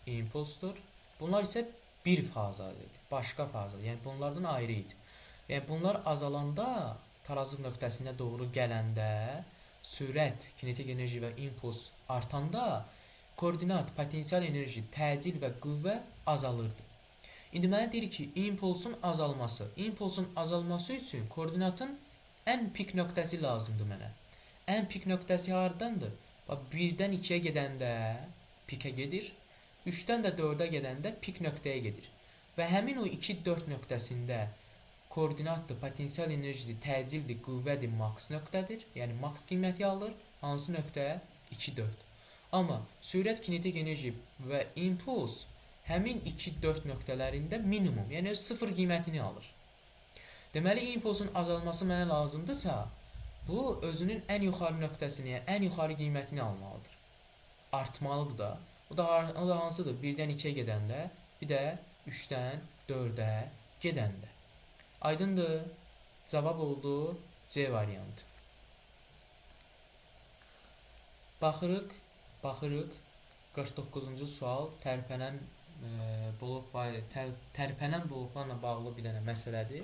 impulsdur. Bunlar isə bir fazadır, başqa fazadır. Yəni bunlardan ayrı idi. Yəni bunlar azalanda, tarazlıq nöqtəsinə doğru gələndə, sürət, kinetik enerji və impuls artanda, koordinat, potensial enerji, təcil və qüvvə azalırdı. İndi mənə deyir ki, impulsun azalması. İmpulsun azalması üçün koordinatın ən pik nöqtəsi lazımdır mənə. Ən pik nöqtəsi hardandır? 1-dən 2-yə gedəndə pikə gedir. 3-dən də 4-ə gedəndə pik nöqtəyə gedir. Və həmin o 2-4 nöqtəsində koordinatdır, potensial enerjidir, təcildir, qüvvədir, maks nöqtədir. Yəni maks qiyməti alır. Hansı nöqtə? 2-4. Amma sürət, kinetik enerji və impuls həmin 2-4 nöqtələrində minimum, yəni 0 qiymətini alır. Deməli, impulsun azalması mənə lazımdırsa, bu özünün ən yuxarı nöqtəsini, yəni ən yuxarı qiymətini almalıdır. Artmalıdır da. O da hansıdır? 1-dən 2-yə gedəndə, bir də 3-dən 4-ə gedəndə. Aydındır? Cavab oldu C variantı. Baxırıq 49-cu sual tərpənən bloklarla bağlı bir dənə məsələdir.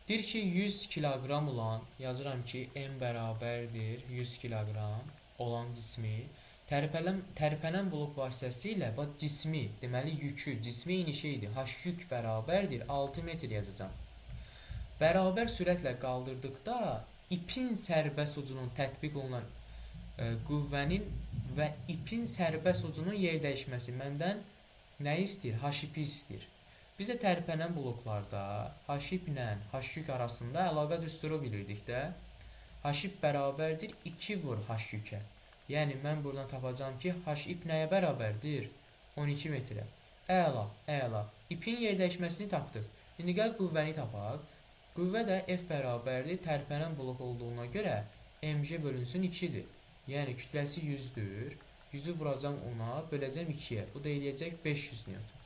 Deyir ki, 100 kiloqram olan, yazıram ki, M bərabərdir 100 kiloqram olan cismi tərpənən blok vasitəsilə cismi, deməli yükü, cismi enişi idi. H yük bərabərdir 6 metr yazacağam. Bərabər sürətlə qaldırdıqda ipin sərbəst ucunun tətbiq olunan qüvvənin və ipin sərbəst ucunun yer dəyişməsi məndən nə istəyir? H ipi istəyir. Biz də tərpənən bloklarda H iplə H yük arasında əlaqə düsturu bilirdik də. H ip bərabərdir 2 vur H yükə. Yəni mən buradan tapacağam ki, H ip nəyə bərabərdir? 12 metrə. Əla. İpin yer dəyişməsini tapdıq. İndi gəl qüvvəni tapaq. Qüvvə də F bərabərdir tərpənən blok olduğuna görə mg bölünsün 2-dir. Yəni kütləsi 100-dür. 100-ü vuracam ona, böləcəm 2-yə. Bu da eləyəcək 500 newton.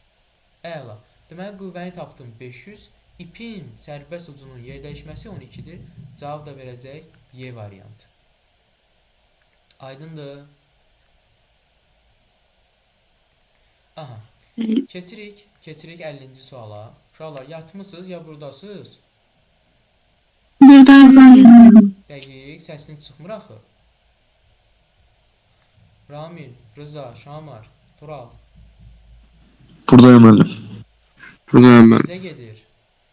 Əla. Deməli, qüvvəni tapdım 500. İpin sərbəst ucunun yer dəyişməsi 12-dir. Cavab da verəcək Y variantı. Aydındır. Aha. Keçirik 50-ci suala. Uşaqlar, yatmısınız ya buradasınız? Buradayım. Dəqiq, səsini çıxmır axı. Ramil, Rıza, Şamar, Tural. Buradayım müəllim. Buradayım müəllim. Necə gedir?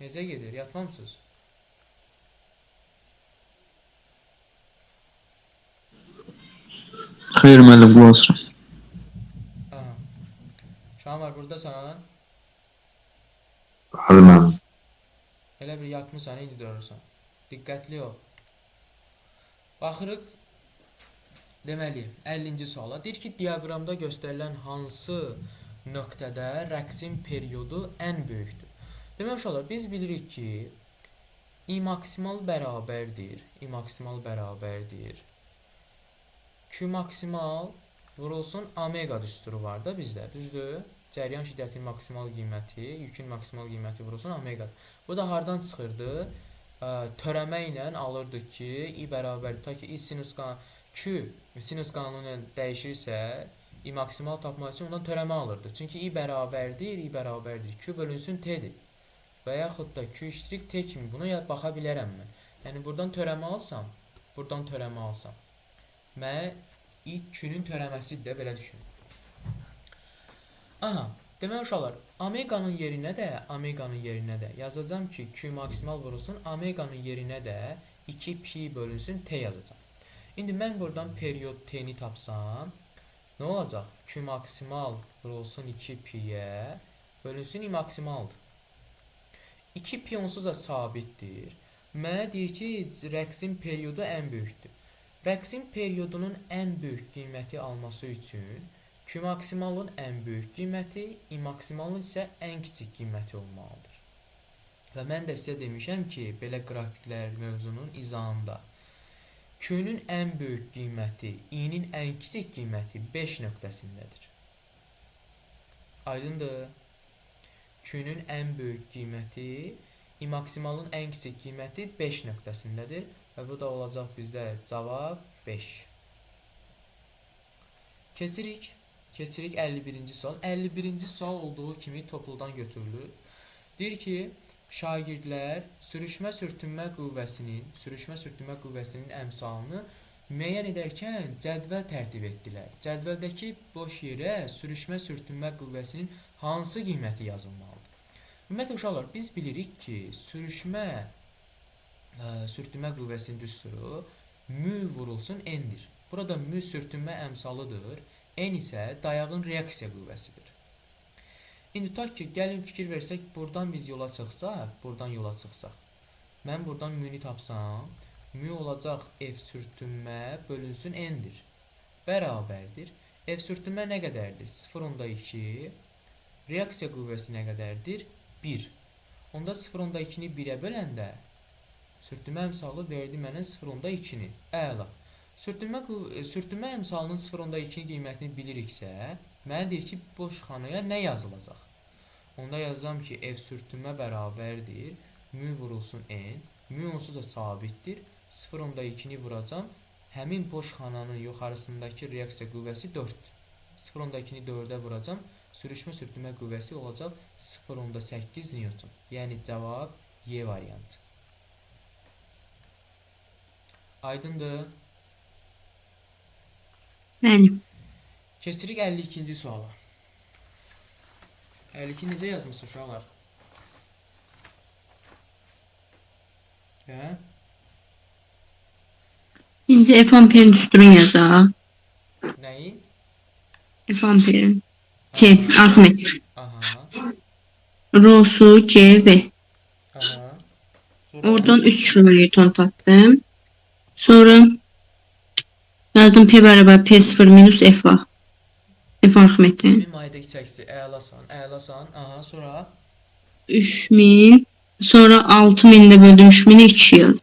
Necə gedir? Yatmamısınız? Xeyr müəllim, qulaq asıram. Aha. Şamar, buradasan? Bəli müəllim. Elə bir yatmısan, indi durursan. Diqqətli ol. Baxırıq. Deməli, 50-ci suala. Deyir ki, diaqramda göstərilən hansı nöqtədə rəqsin periodu ən böyükdür? Demək uşaqlar, biz bilirik ki, i maksimal bərabərdir. I maksimal bərabərdir. Q maksimal vurulsun omega düsturu var da bizdə, düzdür? Cəryan şiddətinin maksimal qiyməti, yükün maksimal qiyməti vurulsun omega. Bu da hardan çıxırdı? Törəmə ilə alırdıq ki, i bərabər, ta ki i sinus Q sinus qanunu dəyişirsə, i maksimal tapmaq üçün ondan törəmə alırdıq. Çünki i bərabərdir, Q bölünsün t-dir. Və yaxud da Q iştirik t kimi buna baxa bilərəm mən. Yəni buradan törəmə alsam, mən i Q-nün törəməsidir də, belə düşün. Aha, demək uşaqlar, omeganın yerinə də yazacağam ki, Q maksimal vurulsun, omeganın yerinə də 2 pi bölünsün t yazacağam. İndi mən buradan period t-ni tapsam, nə olacaq? Q maksimal vurulsun 2 pi-yə bölünsün i maksimaldır. 2 pi onsuz da sabitdir. Mənə deyir ki, rəqsin periodu ən böyükdür. Rəqsin periodunun ən böyük qiyməti alması üçün Q maksimalın ən böyük qiyməti, i maksimalın isə ən kiçik qiyməti olmalıdır. Və mən də sizə demişəm ki, belə qrafiklər mövzunun izahında Q-nün ən böyük qiyməti, i-nin ən kiçik qiyməti 5 nöqtəsindədir. Aydındır? Q-nün ən böyük qiyməti, i maksimalın ən kiçik qiyməti 5 nöqtəsindədir. Və bu da olacaq bizdə cavab 5. Keçirik 51-ci sual. 51-ci sual olduğu kimi topludan götürülür. Deyir ki, şagirdlər sürüşmə-sürtünmə qüvvəsinin əmsalını müəyyən edərkən cədvəl tərtib etdilər. Cədvəldəki boş yerə sürüşmə-sürtünmə qüvvəsinin hansı qiyməti yazılmalıdır? Ümumiyyətlə uşaqlar, biz bilirik ki, sürtünmə qüvvəsinin düsturu mü vurulsun n-dir. Burada mü sürtünmə əmsalıdır, n isə dayağın reaksiya qüvvəsidir. İndi tutaq ki, gəlin fikir versək, buradan biz yola çıxsaq, mən buradan mü-ni tapsam, mü olacaq F sürtünmə bölünsün n-dir. Bərabərdir. F sürtünmə nə qədərdir? 0,2. Reaksiya qüvvəsi nə qədərdir? 1. Onda 0,2-ni 1-ə böləndə, sürtünmə əmsalı verdi mənə 0,2-ni. Əla. Sürtünmə əmsalının 0,2-ni qiymətini biliriksə, mənə deyir ki, boş xanaya nə yazılacaq? Onda yazacağım ki, F sürtünmə bərabərdir, mü vurulsun n, mü onsuz da sabitdir, 0,2-ni vuracam, həmin boş xananın yuxarısındakı reaksiya qüvvəsi 4-dür. 0,2-ni 4-ə vuracam, sürüşmə-sürtünmə qüvvəsi olacaq 0,8 Newton. Yəni cavab Y variantı. Aydındır. Bəli. Keçirik 52-ci suala. 52 necə yazmışsın uşaqlar? Hə? İnci F amperin düsturunu yazaq. Nəyin? F amperin. C, Arximet. Aha. R'su C, V. Aha. Oradan 3 Newton tapdım. Sonra yazdım P bərabər P0 minus F var. F Arximetin. İsmin mahiyyətəki çəkisi. Əlasan. Aha, sonra 3000. Sonra 6000 də böldüm 3000'e 2 yaz.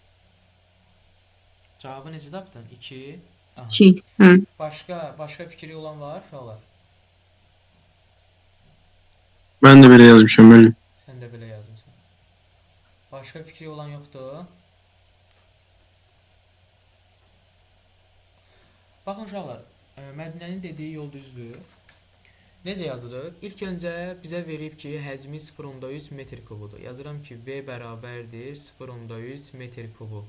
cavabı necə tapdın? 2. Aha. 2. Hə. Başqa fikri olan var, uşaqlar? Mən də belə yazmışam müəllim. Sən də belə yazmısan. Başqa fikri olan yoxdur. Baxın uşaqlar, Mədinənin dediyi yol düzdür. Necə yazırıq? İlk öncə bizə verib ki, həcmi 0,3 metr kubudur. Yazıram ki, V bərabərdir 0,3 metr kubu.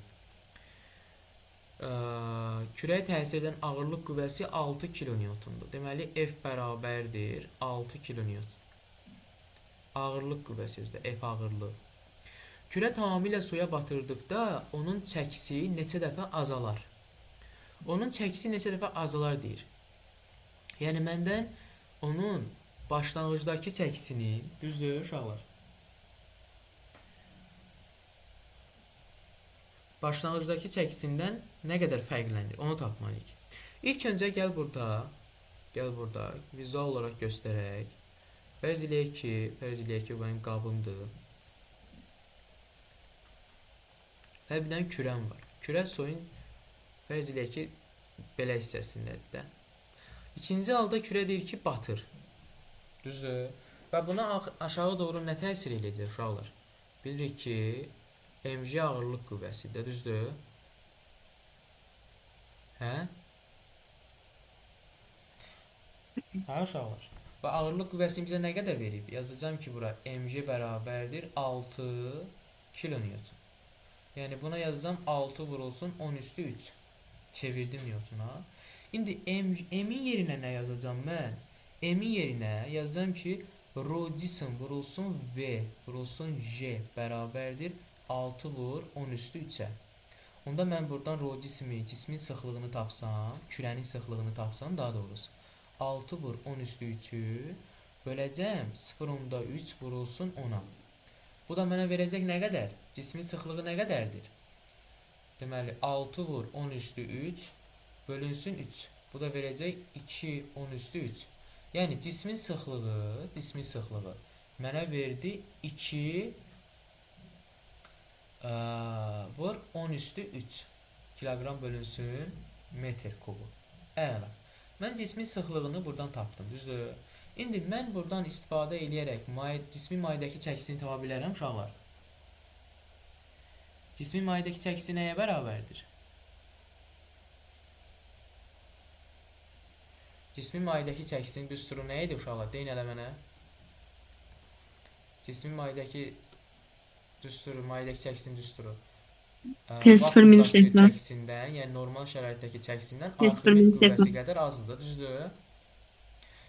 Kürəyə təsir edən ağırlıq qüvvəsi 6 kilonewtondur. Deməli F bərabərdir 6 kilonewton. Ağırlıq qüvvəsi özdə F ağırlıq. Kürə tamamilə suya batırdıqda onun çəkisi neçə dəfə azalar? Onun çəkisi neçə dəfə azalar deyir. Yəni məndən onun başlanğıcdakı çəkisinin, düzdür uşaqlar? Başlanğıcdakı çəkisindən nə qədər fərqlənir? Onu tapmalıyıq. İlk öncə gəl burada vizual olaraq göstərək. Fərz eləyək ki, bu mənim qabımdır. Və bir dənə kürəm var. Kürə suyun fərz eləyək ki, belə hissəsindədir də. İkinci halda kürə deyir ki, batır. Düzdür? Və buna aşağı doğru nə təsir eləyəcək uşaqlar? Bilirik ki, mg ağırlıq qüvvəsidir, düzdür? Hə? Hə uşaqlar? Və ağırlıq qüvvəsini bizə nə qədər verib? Yazacağım ki, bura mg bərabərdir 6 kilonewton. Yəni buna yazacağım 6 vurulsun 10 üstü 3. Çevirdim newtona. İndi m'in yerinə nə yazacağım mən? M'in yerinə yazacağım ki, rho cisim vurulsun v vurulsun j bərabərdir 6 vur 10 üstü 3-ə. Onda mən buradan rho cismin sıxlığını tapsam, kürənin sıxlığını tapsam daha doğrusu. 6 vur 10 üstü 3-ü böləcəm 0.3 vurulsun 10-a. Bu da mənə verəcək nə qədər? Cismin sıxlığı nə qədərdir? Deməli 6 vur 10 üstü 3 bölünsün 3. Bu da verəcək 2 10 üstü 3. Yəni cismin sıxlığı mənə verdi 2 vur 10 üstü 3 kilogram bölünsün metr kubu. Əla. Mən cismin sıxlığını buradan tapdım, düzdür? İndi mən buradan istifadə eləyərək cismin maydəki çəkisini tapa bilərəm uşaqlar. Cismin maydəki çəkisi nəyə bərabərdir? Cismin maydəki çəkisinin düsturu nə idi uşaqlar? Deyin elə mənə. Cismin maydəki düsturu, maydəki çəkisinin düsturu. P0-F çəkisindən, yəni normal şəraitdəki çəkisindən Arximed qüvvəsi qədər azdır, düzdür?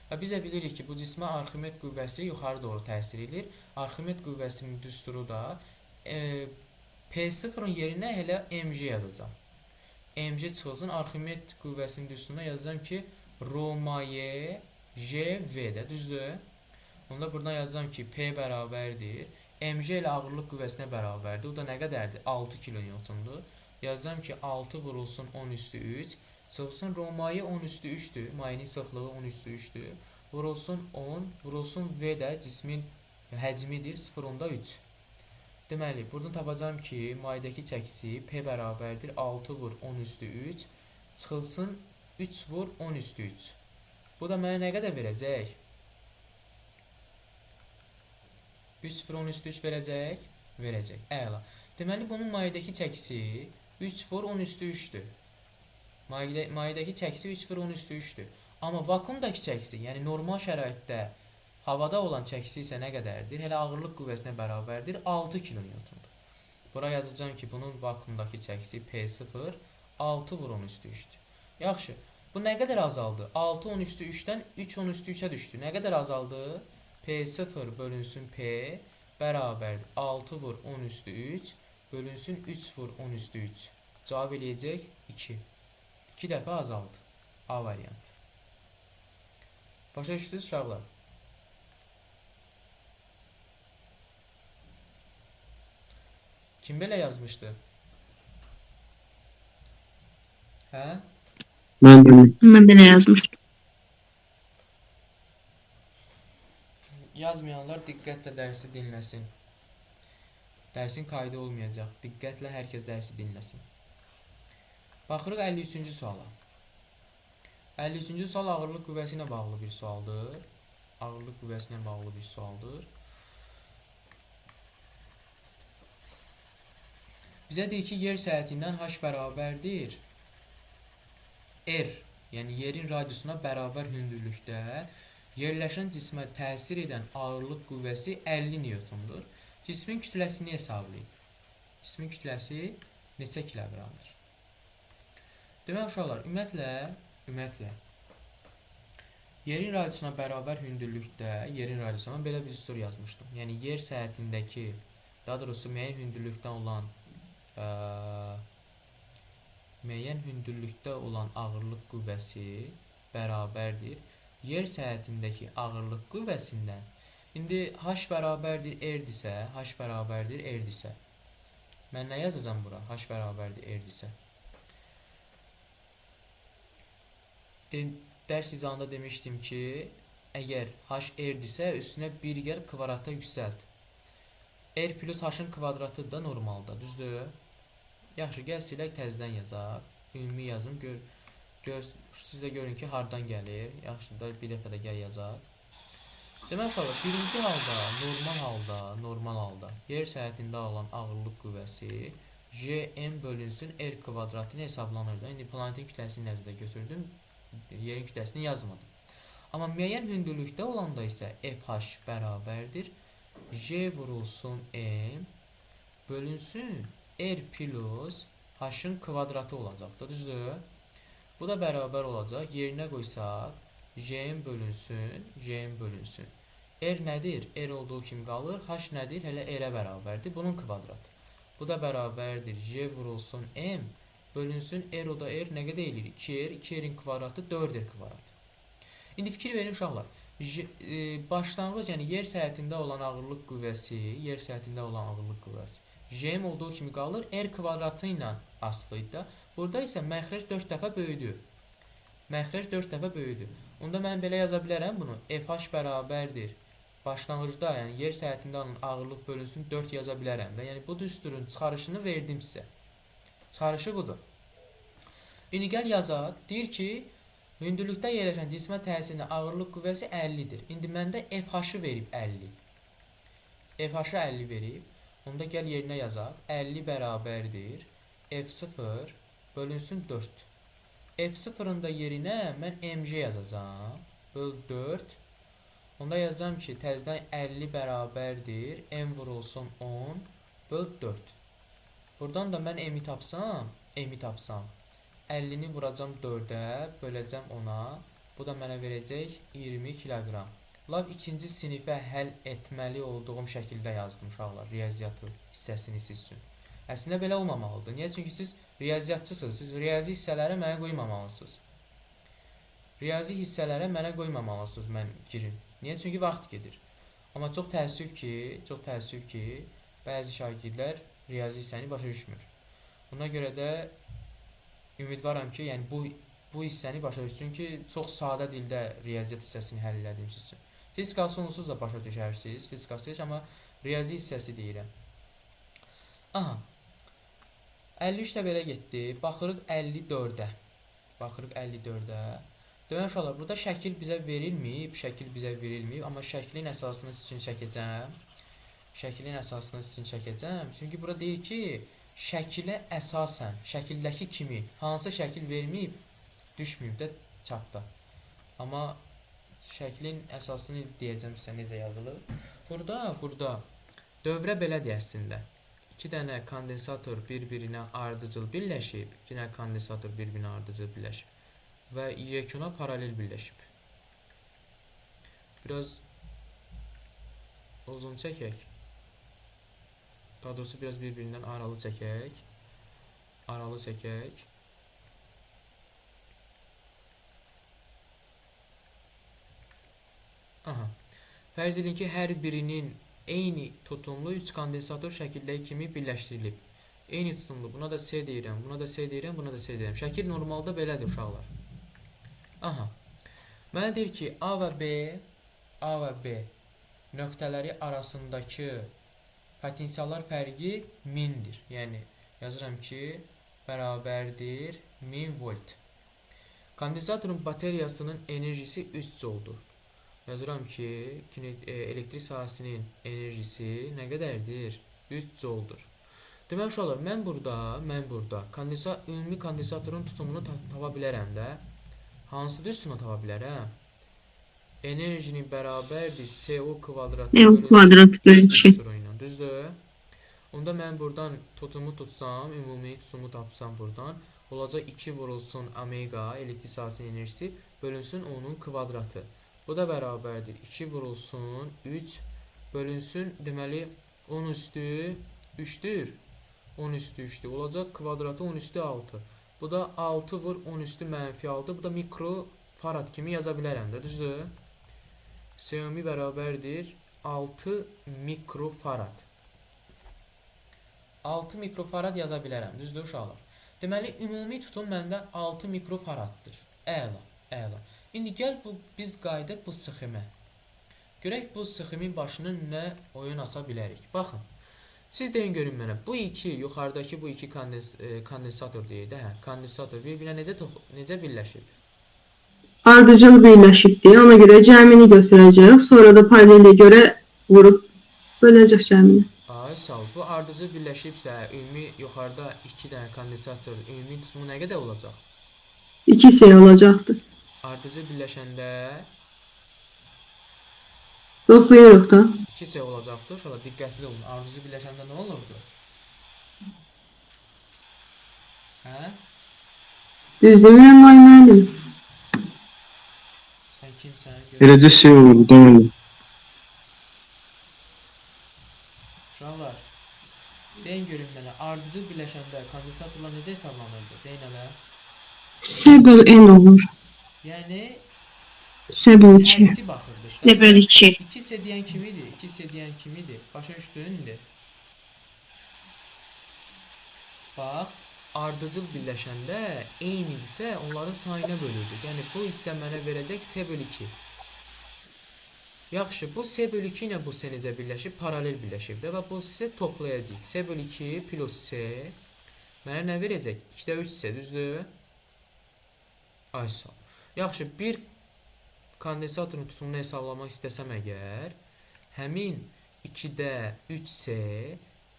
Və bizə bilirik ki, bu cismə Arximed qüvvəsi yuxarı doğru təsir edir. Arximed qüvvəsinin düsturu da P0-ın yerinə elə mg yazacağam. Mg çıxılsın, Arximed qüvvəsinin düsturuna yazacağım ki, rho maye j v-də, düzdür? Onda buradan yazacağım ki, P bərabərdir. Mg ilə ağırlıq qüvvəsinə bərabərdir. O da nə qədərdir? 6 kilonewtondur. Yazacağım ki, 6 vurulsun 10 üstü 3. Çıxılsın, rho maye 10 üstü 3-dür. Mayenin sıxlığı 10 üstü 3-dür. Vurulsun 10, vurulsun v də cismin həcmidir 0.3. Deməli, buradan tapacağım ki, maydəki çəkisi P bərabərdir 6 vur 10 üstü 3. Çıxılsın 3 vur 10 üstü 3. Bu da mənə nə qədər verəcək? 3 vur 10 üstü 3 verəcək? Verəcək. Əla. Deməli, bunun maydəki çəkisi 3 vur 10 üstü 3-dür. Maydəki çəkisi 3 vur 10 üstü 3-dür. Amma vakuumdakı çəkisi, yəni normal şəraitdə havada olan çəkisi isə nə qədərdir? Elə ağırlıq qüvvəsinə bərabərdir 6 kilonewtondur. Bura yazacağım ki, bunun vakuumdakı çəkisi P0 6 vur 10 üstü 3-dür. Yaxşı. Bu nə qədər azaldı? 6 10 üstü 3-dən 3 10 üstü 3-ə düşdü. Nə qədər azaldı? P0 bölünsün P bərabərdir 6 vur 10 üstü 3 bölünsün 3 vur 10 üstü 3. Cavab eləyəcək 2. 2 dəfə azaldı. A variantı. Başa düşdünüz uşaqlar? Kim belə yazmışdı? Hə? Mən belə yazmışdım. Yazmayanlar diqqətlə dərsi dinləsin. Dərsin kaydı olmayacaq. Diqqətlə hər kəs dərsi dinləsin. Baxırıq 53-cü suala. 53-cü sual ağırlıq qüvvəsi ilə bağlı bir sualdır. Ağırlıq qüvvəsi ilə bağlı bir sualdır. Bizə deyir ki, yer səhətindən h bərabərdir r, yəni yerin radiusuna bərabər hündürlükdə yerləşən cismə təsir edən ağırlıq qüvvəsi 50 newtondur. Cismin kütləsini hesablayın. Cismin kütləsi neçə kiloqramdır? Demək uşaqlar, ümumiyyətlə yerin radiusuna bərabər hündürlükdə yerin radiusuna belə bir üstur yazmışdım. Yəni yer səhhətindəki, daha doğrusu müəyyən hündürlükdə olan ağırlıq qüvvəsi bərabərdir yer səhhətindəki ağırlıq qüvvəsindən. İndi h bərabərdir r-dirsə, h bərabərdir r-dirsə. Mən nə yazacağam bura? H bərabərdir r-dirsə. Dərs izahında demişdim ki, əgər h r-dirsə, üstünə 1 gəl kvadrata yüksəlt. R plus h-ın kvadratı da normalda, düzdür? Yaxşı, gəl silək təzədən yazaq. Ümumi yazım, siz də görün ki, hardan gəlir. Yaxşı da bir dəfə də gəl yazaq. Demək uşaqlar, birinci halda, normal halda yer səhhətində olan ağırlıq qüvvəsi Gm bölünsün R kvadratını hesablanırdı. İndi planetin kütləsini nəzərdə götürdüm, yerin kütləsini yazmadım. Amma müəyyən hündürlükdə olanda isə FH bərabərdir G vurulsun M bölünsün R plus H-ın kvadratı olacaqdır, düzdür? Bu da bərabər olacaq, yerinə qoysaq Gm bölünsün. R nədir? R olduğu kimi qalır. H nədir? Hələ R-ə bərabərdir. Bunun kvadratı. Bu da bərabərdir. G vurulsun M bölünsün. R o da R nə qədər eləyir? 2R. 2R'in kvadratı 4R kvadratı. İndi fikir verin uşaqlar. Başlanğıc, yəni yer səhhətində olan ağırlıq qüvvəsi, Gm olduğu kimi qalır. R kvadratı ilə asılı idi. Burada isə məxrəc 4 dəfə böyüdür. Onda mən belə yaza bilərəm bunu. FH bərabərdir. Başlanğıcda, yəni yer səhhətində olan ağırlıq bölünsün 4 yaza bilərəm də. Yəni bu düsturun çıxarışını verdim sizə. Çıxarışı budur. İndi gəl yazaq. Deyir ki, hündürlükdə yerləşən cismə təsirinə ağırlıq qüvvəsi 50-dir. İndi məndə FH-ı verib 50. FH-ı 50 verib. Onda gəl yerinə yazaq. 50 bərabərdir. F0 bölünsün 4. F0-ın da yerinə mən mg yazacağam. Böl 4. Onda yazacağım ki, təzədən 50 bərabərdir. M vurulsun 10 böl 4. Buradan da mən m-i tapsam, 50-ni vuracam 4-ə, böləcəm 10-a. Bu da mənə verəcək 20 kiloqram. Lab ikinci sinifə həll etməli olduğum şəkildə yazdım uşaqlar, riyaziyyatı hissəsini siz üçün. Əslində belə olmamalıdır. Niyə? Çünki siz riyaziyyatçısınız. Siz riyazi hissələrə mənə qoymamalısınız. Mən girim. Niyə? Çünki vaxt gedir. Amma çox təəssüf ki, bəzi şagirdlər riyazi hissəni başa düşmür. Buna görə də ümidvaram ki, yəni bu hissəni başa düşsün ki, çox sadə dildə riyaziyyat hissəsini həll elədim siz üçün. Fizikası onsuz da başa düşərsiniz, fizikası heç, amma riyazi hissəsi deyirəm. Aha, 53 də belə getdi. Baxırıq 54-ə. Demək uşaqlar, burada şəkil bizə verilməyib, amma şəklin əsasını siz üçün çəkəcəm. Çünki burada deyir ki, şəkilə əsasən, şəkildəki kimi hansı şəkil verməyib, düşməyib də çapda. Amma şəklin əsasını deyəcəm sizə necə yazılır. Burada dövrə belədir əslində. 2 dənə kondensator bir-birinə ardıcıl birləşib, və yekuna paralel birləşib. Biraz uzun çəkək. Daha doğrusu biraz bir-birindən aralı çəkək. Aha. Fərz edin ki, hər birinin eyni tutumlu 3 kondensator şəkildəki kimi birləşdirilib. Eyni tutumlu. Buna da S deyirəm, buna da S deyirəm. Şəkil normalda belədir uşaqlar. Aha. Mənə deyir ki, A və B nöqtələri arasındakı potensiallar fərqi 1000-dir. Yəni yazıram ki, bərabərdir 1000 volt. Kondensatorun bateriyasının enerjisi 3 jouldur. Yazıram ki, elektrik sahəsinin enerjisi nə qədərdir? 3 jouldur. Demək uşaqlar, mən burada ümumi kondensatorun tutumunu tapa bilərəm də. Hansı düsturunu tapa bilərəm? Enerjinin bərabərdir CO kvadrat bölü 2. Düzdür? Onda mən buradan tutumu tutsam, ümumi tutumu tapsam buradan, olacaq 2 vurulsun omega elektrik sahəsinin enerjisi bölünsün onun kvadratı. Bu da bərabərdir 2 vurulsun 3 bölünsün deməli 10 üstü 3'dür. 10 üstü 3'dür. Olacaq kvadratı 10 üstü 6. Bu da 6 vur 10 üstü mənfi 6. Bu da mikro farad kimi yaza bilərəm də, düzdür? Xiaomi bərabərdir 6 mikrofarad. 6 mikrofarad yaza bilərəm, düzdür uşaqlar? Deməli, ümumi tutum məndə 6 mikrofaraddır. Əla, əla. İndi gəl biz qaydaq bu sıxımə. Görək bu sıxımın başını nə oyun asa bilərik. Baxın, siz deyin görün mənə, bu iki, yuxarıdakı bu iki kondensator deyir də, kondensator bir-birinə necə birləşib? Ardıcıl birləşibdir. Ona görə cəmini götürəcək. Sonra da paralele görə vurub böləcək cəmini. Ay sağ ol. Bu ardıcıl birləşibsə, ümumi yuxarıda 2 dənə kondensator, ümumi tutumu nə qədər olacaq? 2 olacaqdır. Ardıcıl birləşəndə Oxuyuruq da. 2 olacaqdır. Uşaqlar diqqətli olun. Ardıcıl birləşəndə nə olurdu? Hə? Düz demirəm ay müəllim. Sən kimsən? Eləcə şey olurdu da müəllim. Uşaqlar, deyin görün mənə, ardıcıl birləşəndə kondensatorlar necə hesablanırdı? Deyin hələ. S bölü N olur. Yəni, S bölü 2. tərsi baxırdıq. S bölü 2. 2 deyən kimidir? 2 deyən kimidir? Başa düşdün indi? Bax, ardıcıl birləşəndə eynidirsə onların sayına bölürdük. Yəni, bu hissə mənə verəcək S bölü 2. Yaxşı, bu S bölü 2 ilə bu S necə birləşib? Paralel birləşib də və bu S toplayacaq. S bölü 2 plus S mənə nə verəcək? 2-də 3 S, düzdür? Ay sağ ol. Yaxşı, bir kondensatorun tutumunu hesablamaq istəsəm əgər, həmin 2-də 3 S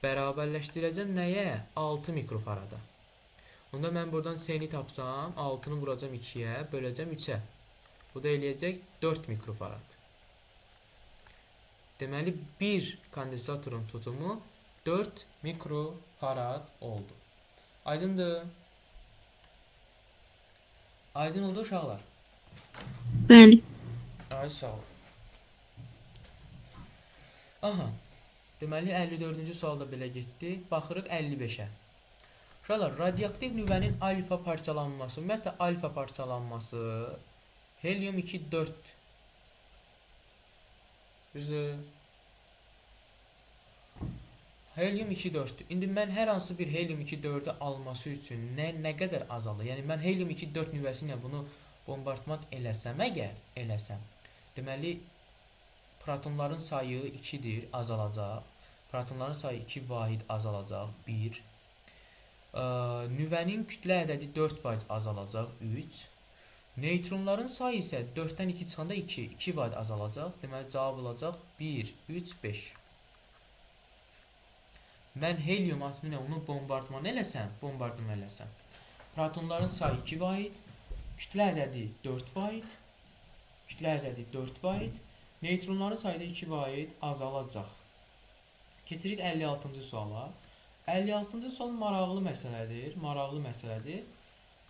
bərabərləşdirəcəm nəyə? 6 mikrofarada. Onda mən buradan S-ni tapsam, 6-nı vuracam 2-yə, böləcəm 3-ə. Bu da eləyəcək 4 mikrofarad. Deməli, bir kondensatorun tutumu 4 mikrofarad oldu. Aydındır? Aydın oldu uşaqlar? Bəli. Ay sağ ol. Aha. Deməli 54-cü sualda belə getdi. Baxırıq 55-ə. Uşaqlar, radioaktiv nüvənin alfa parçalanması, ümumiyyətlə alfa parçalanması helium 2-4. Düzdür? Helium 2-4. İndi mən hər hansı bir helium 2-4'ü alması üçün nə qədər azalır? Yəni mən helium 2-4 nüvəsi ilə bunu bombardman eləsəm əgər, deməli protonların sayı 2-dir, azalacaq. Protonların sayı 2 vahid azalacaq, 1. Nüvənin kütlə ədədi 4% azalacaq, 3. Neytronların sayı isə 4-dən 2 çıxanda 2 vahid azalacaq. Deməli cavab olacaq 1, 3, 5. Mən helium atomu ilə onu bombardman eləsəm, protonların sayı 2 vahid, kütlə ədədi 4 vahid, neytronların sayı da 2 vahid azalacaq. Keçirik 56-cı suala. 56-cı sual maraqlı məsələdir.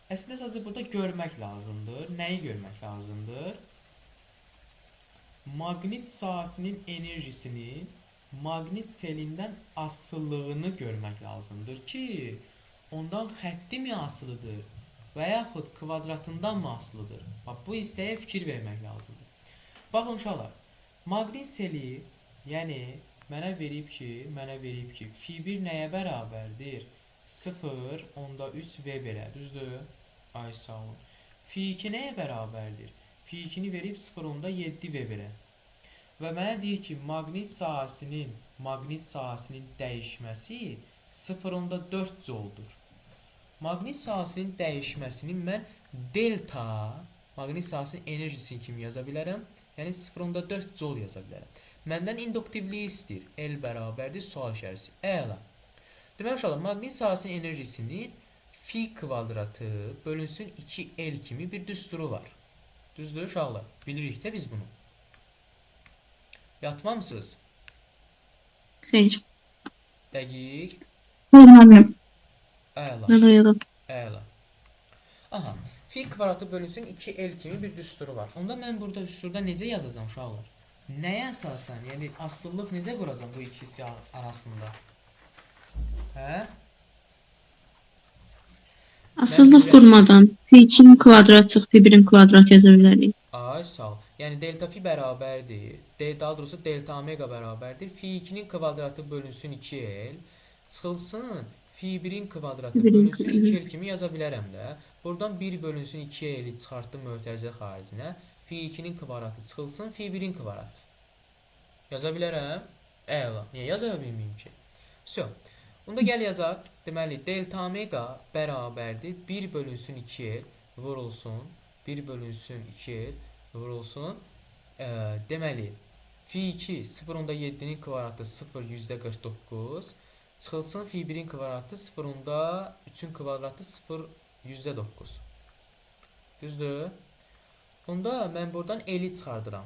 Əslində sadəcə burada görmək lazımdır. Nəyi görmək lazımdır? Maqnit sahəsinin enerjisinin maqnit selindən asılılığını görmək lazımdır ki, ondan xətti mi asılıdır və yaxud kvadratından mı asılıdır? Bax, bu hissəyə fikir vermək lazımdır. Baxın uşaqlar, maqnit seli, yəni mənə verib ki, Fi1 nəyə bərabərdir? 0,3 Weber'ə, düzdür? Ay sağ olun. Fi2 nəyə bərabərdir? Fi2'ni verib 0,7 Weber'ə. Və mənə deyir ki, maqnit sahəsinin dəyişməsi 0,4 Joule-dur. Maqnit sahəsinin dəyişməsini mən delta, maqnit sahəsinin enerjisi kimi yaza bilərəm. Yəni 0,4 Joule yaza bilərəm. Məndən induktivliyi istəyir. L bərabərdir sual işarəsi. Əla. Deməli uşaqlar, maqnit sahəsinin enerjisinin fi kvadratı bölünsün 2L kimi bir düsturu var. Düzdür uşaqlar? Bilirik də biz bunu. Yatmamısınız? Xeyr. Dəqiq. Xeyr müəllim. Əla. Mən uyudum. Əla. Aha, fi kvadratı bölünsün 2l kimi bir düsturu var. Onda mən burada düsturda necə yazacağam uşaqlar? Nəyə əsasən? Yəni asıllıq necə quracağam bu ikisi arasında? Hə? Asıllıq qurmadan fi2-nin kvadrat çıx, fi1-in kvadrat yaza bilərik. Ay sağ ol. Yəni delta fi bərabərdir. Daha doğrusu delta omega bərabərdir. Fi2-nin kvadratı bölünsün 2l. Çıxılsın fi1-in kvadratı Fi1-in bölünsün kvadratı. 2l kimi yaza bilərəm də. Buradan 1 bölünsün 2l-i çıxartdım mötərizə xaricinə. Fi2-nin kvadratı çıxılsın fi1-in kvadratı. Yaza bilərəm. Əla. Niyə yaza bilməyim ki? Vəsə. Onda gəl yazaq. Deməli delta omega bərabərdir 1 bölünsün 2l vurulsun 1 bölünsün 2l vurulsun. Deməli fi2 0.7-nin kvadratı 0,49 çıxılsın fi1-in kvadratı 0.3-ün kvadratı 0,9. Düzdür? Onda mən buradan l-i çıxardıram.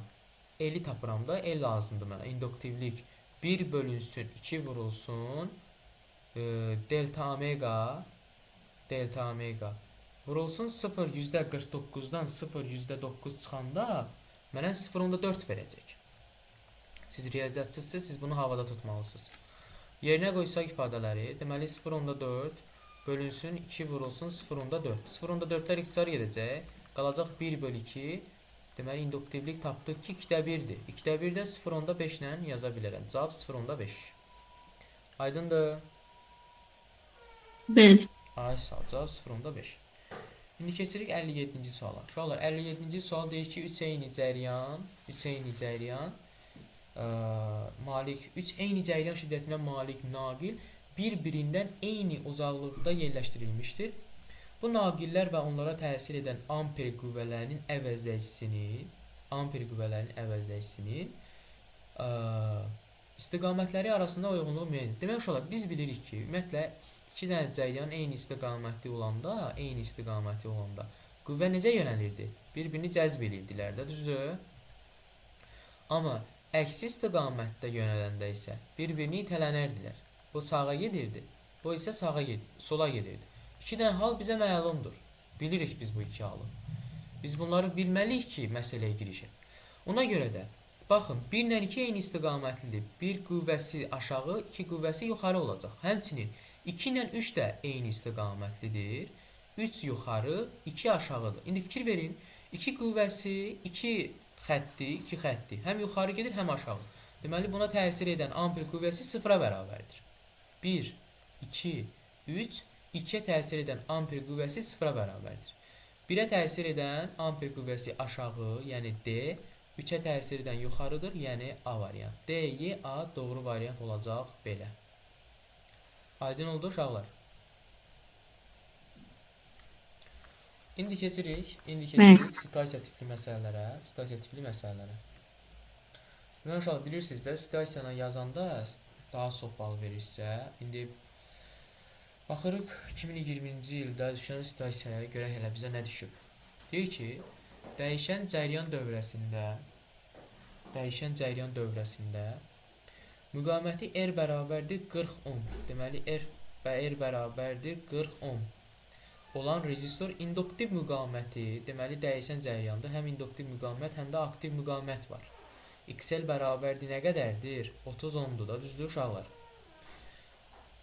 L-i tapıram da l lazımdır mənə. İnduktivlik 1 bölünsün 2 vurulsun delta omega vurulsun 0,49-dan 0,9 çıxanda mənə 0,4 verəcək. Siz riyaziyyatçısınız, siz bunu havada tutmalısınız. Yerinə qoysaq ifadələri, deməli 0,4 bölünsün 2 vurulsun 0,4. 0,4-lər ixtisar gedəcək. Qalacaq 1 bölü 2. Deməli induktivlik tapdıq ki 2-də 1-dir. 2-də 1-də 0,5 ilə yaza bilərəm. Cavab 0,5. Aydındır? Bəli. Ay sağ ol. Cavab 0,5. İndi keçirik 57-ci suala. Uşaqlar 57-ci sual deyir ki 3 eyni cəryan malik 3 eyni cəryan şiddətinə malik naqil bir-birindən eyni uzaqlıqda yerləşdirilmişdir. Bu naqillər və onlara təsir edən amper qüvvələrinin əvəzləyicisinin istiqamətləri arasında uyğunluğu müəyyən. Demək uşaqlar biz bilirik ki, ümumiyyətlə 2 dənə cəryan eyni istiqamətli olanda qüvvə necə yönəlirdi? Bir-birini cəzb edirdilər də, düzdür? Amma əksi istiqamətdə yönələndə isə bir-birini itələnərdilər. Bu sağa gedirdi, bu isə sola gedirdi. İki dənə hal bizə məlumdur. Bilirik biz bu iki halı. Biz bunları bilməliyik ki, məsələyə girişək. Ona görə də baxın, 1 ilə 2 eyni istiqamətlidir. Bir qüvvəsi aşağı, 2 qüvvəsi yuxarı olacaq. Həmçinin 2 ilə 3 də eyni istiqamətlidir. 3 yuxarı, 2 aşağıdır. İndi fikir verin. 2 qüvvəsi 2 xətti. Həm yuxarı gedir, həm aşağı. Deməli buna təsir edən amper qüvvəsi 0-a bərabərdir. 1, 2, 3, 2-yə təsir edən amper qüvvəsi 0-a bərabərdir. 1-ə təsir edən amper qüvvəsi aşağı, yəni D, 3-ə təsir edən yuxarıdır, yəni A variant. D, Y, A doğru variant olacaq belə. Aydın oldu uşaqlar. İndi keçirik situasiya tipli məsələlərə. Mən uşaqlar bilirsiniz də, situasiyana yazanda daha çox bal verirsə, indi baxırıq 2020-ci ildə düşən situasiyaya görə elə bizə nə düşüb? Deyir ki, dəyişən cəryan dövrəsində müqaməti R bərabərdir 40 ohm. Deməli R bərabərdir 40 ohm olan rezistor induktiv müqaməti, deməli dəyişən cəryandır. Həm induktiv müqamət, həm də aktiv müqamət var. XL bərabərdir nə qədərdir? 30 ohmdur da, düzdür uşaqlar?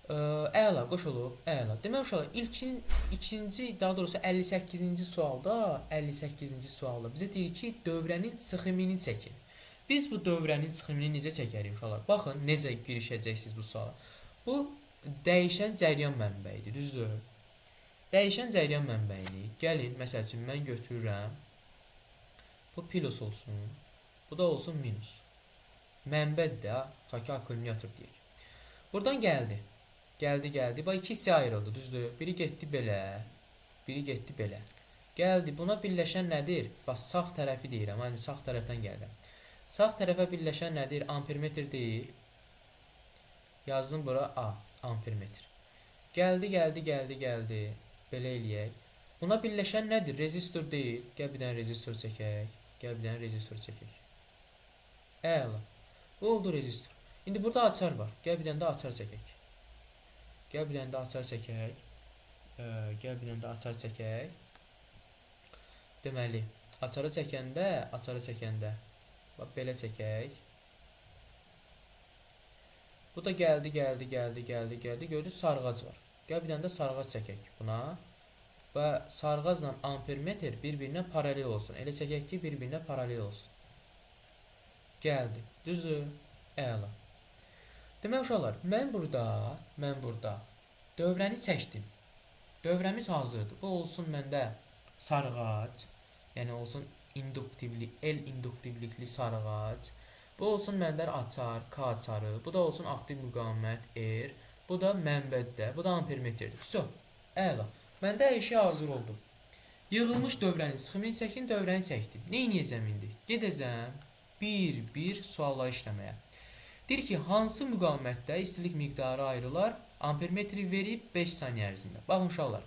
Əla, qoşulub, əla. Demək uşaqlar, daha doğrusu 58-ci sualda bizə deyir ki, dövrənin sıxımını çəkin. Biz bu dövrənin sıxımını necə çəkərik uşaqlar? Baxın, necə girişəcəksiniz bu suala. Bu dəyişən cəryan mənbəyidir, düzdür? Dəyişən cəryan mənbəyini, gəlin, məsəl üçün, mən götürürəm, bu plus olsun, bu da olsun minus. Mənbədir də, ta ki, akkumulyator deyək. Buradan gəldi. Bax, iki hissəyə ayrıldı, düzdür? Biri getdi belə. Gəldi, buna birləşən nədir? Bax, sağ tərəfi deyirəm, yəni sağ tərəfdən gəlirəm. Sağ tərəfə birləşən nədir? Ampermetr deyil. Yazdım bura A, ampermetr. Gəldi. Belə eləyək. Buna birləşən nədir? Rezistor deyil. Gəl bir dənə rezistor çəkək. Əla. Bu oldu rezistor. İndi burada açar var. Gəl bir dənə də açar çəkək. Deməli, açarı çəkəndə bax belə çəkək. Bu da gəldi. Gördünüz, sarğac var. Gəl bir dənə də sarğac çəkək buna. Və sarğacla ampermetr bir-birinə paralel olsun. Elə çəkək ki, bir-birinə paralel olsun. Gəldi. Düzdür? Əla. Demək uşaqlar, mən burada dövrəni çəkdim. Dövrəmiz hazırdır. Bu olsun məndə sarğac, yəni olsun induktivlikli sarğac. Bu olsun məndə açar, K açarı. Bu da olsun aktiv müqavimət R. Bu da mənbədə, bu da ampermetrdir. Vəsə, əla. Məndə hər şey hazır oldu. Yığılmış dövrənin sxemini çəkin, dövrəni çəkdim. Nə edəcəm indi? Gedəcəm bir suallar işləməyə. Deyir ki, hansı müqavimətdə istilik miqdarı ayrılar? Ampermetri verib 5 saniyə ərzində. Baxın uşaqlar.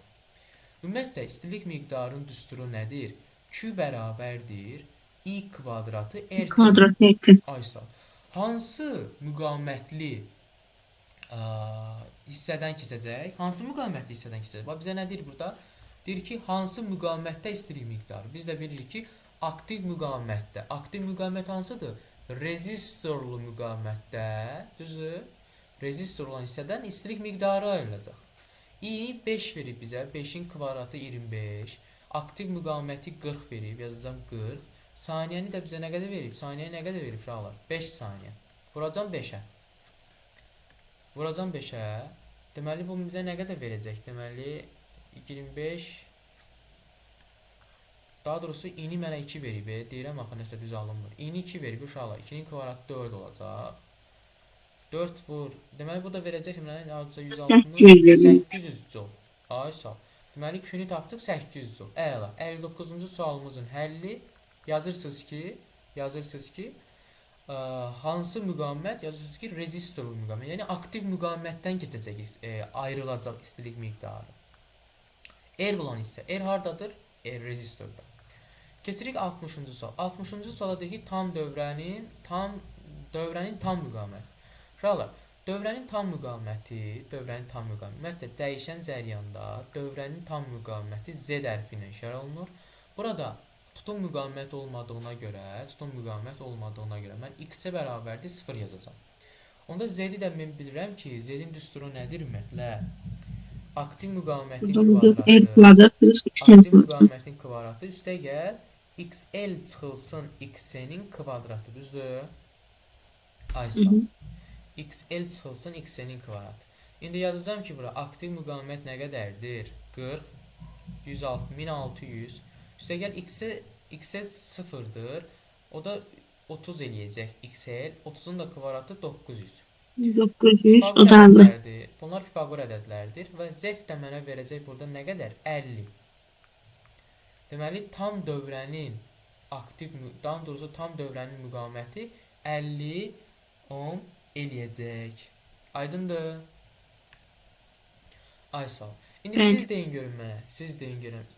Ümumiyyətlə istilik miqdarının düsturu nədir? Q bərabərdir I kvadratı R Kvadrat neydi? Aysal. Hansı müqavimətli hissədən keçəcək? Hansı müqavimətli hissədən keçəcək? Bax bizə nə deyir burada? Deyir ki, hansı müqavimətdə istilik miqdarı? Biz də bilirik ki, aktiv müqavimətdə. Aktiv müqavimət hansıdır? Rezistorlu müqavimətdə, düzdür? Rezistor olan hissədən istilik miqdarı ayrılacaq. I 5 verib bizə, 5-in kvadratı 25. Aktiv müqaviməti 40 verib, yazacağım 40. Saniyəni də bizə nə qədər verib? Saniyəni nə qədər verib uşaqlar? 5 saniyə. Vuracam 5-ə. Vuracam 5-ə. Deməli, bu bizə nə qədər verəcək? Deməli, 25. Daha doğrusu i-ni mənə 2 verib. Deyirəm axı nəsə düz alınmır. I-ni 2 verib uşaqlar. 2-nin kvadratı 4 olacaq. 4 vur. Deməli, bu da verəcək mənə hardasa 160, 800 joule. Ay sağ. Deməli, Q-ni tapdıq 800 joule. Əla. 59-cu sualımızın həlli yazırsınız ki, hansı müqavimət? Yazırsınız ki, rezistorlu müqavimət. Yəni aktiv müqavimətdən keçəcək, ayrılacaq istilik miqdarı. R olan hissə. R hardadır? R rezistorda. Keçirik 60-cı sual. 60-cı suala deyir ki, dövrənin tam müqaviməti. Uşaqlar, dövrənin tam müqaviməti, ümumiyyətlə dəyişən cərəyanda dövrənin tam müqaviməti Z hərfi ilə işarə olunur. Burada tutum müqaviməti olmadığına görə mən x-ə bərabərdir 0 yazacağam. Onda Z-i də mən bilirəm ki, Z-in düsturu nədir ümumiyyətlə? Aktiv müqavimətin kvadratı üstə gəl xl çıxılsın x-nin kvadratı, düzdür? Aysal. XL çıxılsın x-nin kvadratı. İndi yazacağım ki, bura aktiv müqavimət nə qədərdir? 40, 160, 1600. Üstə gəl x-ə 0-dır. O da 30 eləyəcək xl. 30-un da kvadratı 900. 900 o da aldı. Bunlar Pifaqor ədədlərdir və Z də mənə verəcək burada nə qədər? 50. Deməli, tam dövrənin müqaviməti 50 ohm eləyəcək. Aydındır? Aysal. İndi siz deyin görün mənə.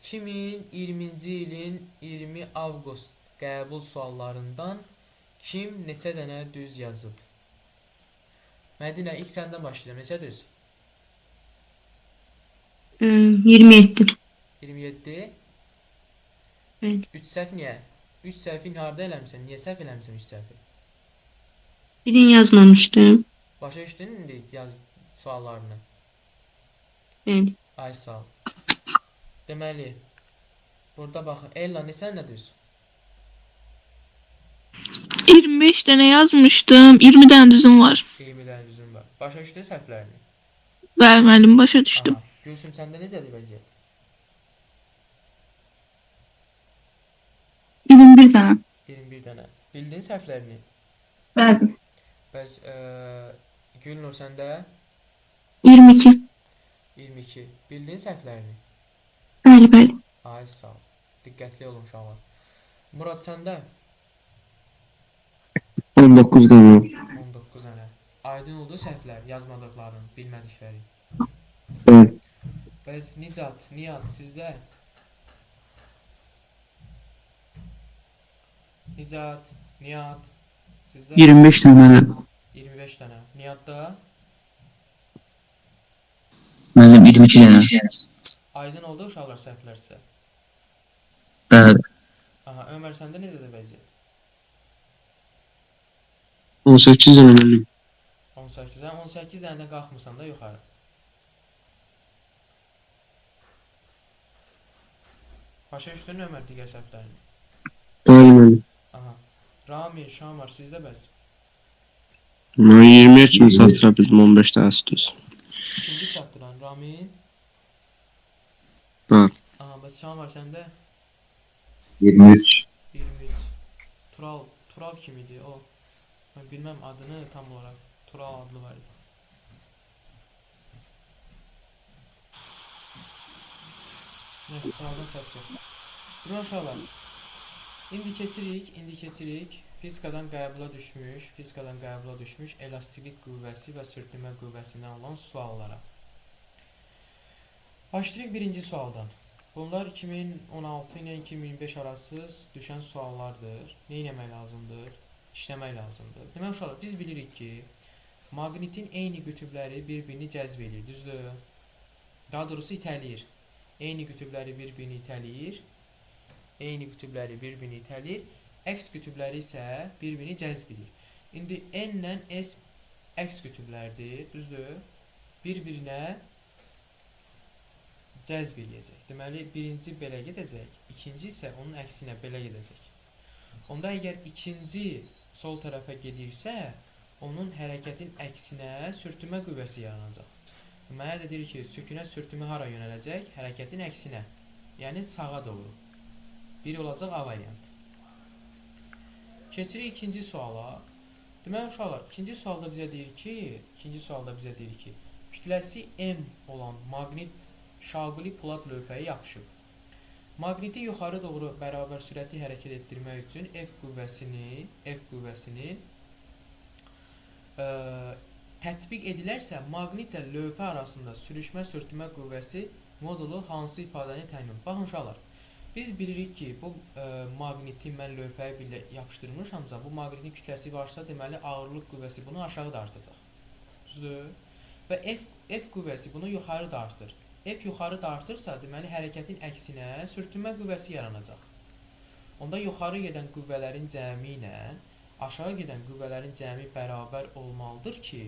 2020-ci ilin 20 avqust qəbul suallarından kim neçə dənə düz yazıb? Mədinə, ilk səndən başlayacağım. Neçə düz? 27. 27? Evet. 3 səhv niyə? 3 səhvin harda eləmişsən? Niyə səhv eləmişsən 3 səhvi? Birini yazmamışdım. Başa düşdün indi suallarını? Evet. Ay sağ ol. Deməli, burada baxın. Ella, neçən də düz? 25 tane yazmıştım. 20 tane düzüm var. 20 dənə düzün var. Başa düşdün səhvlərini? Bəli, müəllim, başa düşdüm. Aha. Gülsüm, səndə necədir vəziyyət? 21 tane. 21 dənə. Bildin səhvlərini? Bəli. Bəs Gülnur, səndə 22. 22. Bildin səhvlərini? Bəli, bəli. Ay sağ ol. Diqqətli olun uşaqlar. Murad, səndə 19 dənə. 19 dənə. Aydın oldu səhvlər, yazmadıqların, bilmədikləri. Bəli. Bəs Nicat, Nihat, sizdə? Nicat, Nihat, sizdə? 25 dənə. 25 dənə. Nihatda? Mənim 22 dənə. Aydın oldu uşaqlar səhvlərsə? Bəli. Aha, Ömər səndə necədir vəziyyət? 18 dənə müəllim. 18. Sən 18 dənədən qalxmısan da yuxarı. Başa düşdün Ömər digər səhvlərini? Bəli müəllim. Aha. Ramil, Şamar sizdə bəs. Mən 20-yə kimi çatdıra bildim 15 dənəsi düz. İkinci çatdıran Ramil. Bəli. Aha, bəs Şamar səndə 23. 23. Tural kim idi o? Mən bilməm adını tam olaraq. Tural adlı var idi. Neyse, Turaldan səs yox. Demək uşaqlar, İndi keçirik fizikadan qəbula düşmüş elastiklik qüvvəsi və sürtünmə qüvvəsindən olan suallara. Başlayırıq birinci sualdan. Bunlar 2016 ilə 2025 arası düşən suallardır. Nə etmək lazımdır? İşləmək lazımdır. Demək uşaqlar, biz bilirik ki, maqnitin eyni qütbləri bir-birini cəzb edir, düzdür? Daha doğrusu itələyir. Eyni qütbləri bir-birini itələyir. Əks qütbləri isə bir-birini cəzb edir. İndi N ilə S əks qütblərdir, düzdür? Bir-birinə cəzb eləyəcək. Deməli, birinci belə gedəcək, ikinci isə onun əksinə belə gedəcək. Onda əgər ikinci sol tərəfə gedirsə, onun hərəkətin əksinə sürtünmə qüvvəsi yaranacaq. Mənə də deyir ki, sökünə sürtünmə hara yönələcək? Hərəkətin əksinə, yəni sağa doğru. Bir olacaq A variantı. Keçirik ikinci suala. Deməli uşaqlar, ikinci sualda bizə deyir ki, kütləsi M olan maqnit şaquli polad lövhəyə yapışıb. Maqniti yuxarı doğru bərabər sürətli hərəkət etdirmək üçün F qüvvəsinin tətbiq edilərsə, maqnitlə lövhə arasında sürüşmə sürtünmə qüvvəsi modulu hansı ifadəni təyin edir? Baxın uşaqlar, biz bilirik ki, bu maqniti mən lövhəyə yapışdırmışamsa, bu maqnitin kütləsi varsa, deməli ağırlıq qüvvəsi bunu aşağı da artacaq. Düzdür? Və F qüvvəsi bunu yuxarı da artır. F yuxarı da artırsa, deməli hərəkətin əksinə sürtünmə qüvvəsi yaranacaq. Onda yuxarı gedən qüvvələrin cəmi ilə aşağı gedən qüvvələrin cəmi bərabər olmalıdır ki,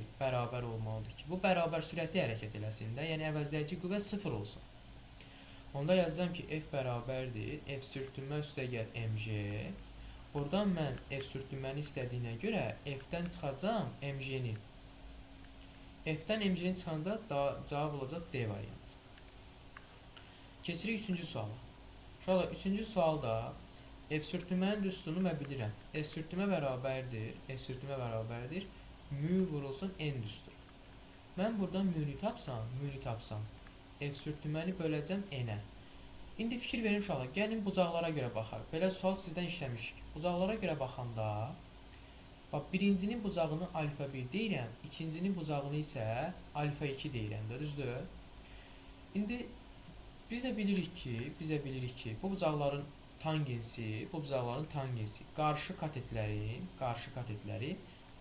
bu bərabər sürətli hərəkət eləsin də, yəni əvəzləyici qüvvə 0 olsun. Onda yazacağım ki, F bərabərdir, F sürtünmə üstəgəl mg. Buradan mən F sürtünməni istədiyinə görə F-dən çıxacağım mg-ni. F-dən mg-ni çıxanda cavab olacaq D variantı. Keçirik üçüncü suala. Uşaqlar, üçüncü sualda F sürtünmənin düstunu mən bilirəm. F sürtünmə bərabərdir, mü vurulsun n düstur. Mən buradan mü-ni tapsam, F sürtünməni böləcəm n-ə. İndi fikir verin uşaqlar, gəlin bucaqlara görə baxaq. Belə sual sizdən işləmişik. Bucaqlara görə baxanda, birincinin bucağını alfa 1 deyirəm, ikincinin bucağını isə alfa 2 deyirəm də, düzdür? İndi bizə bilirik ki, bu bucaqların tangensi, qarşı katetləri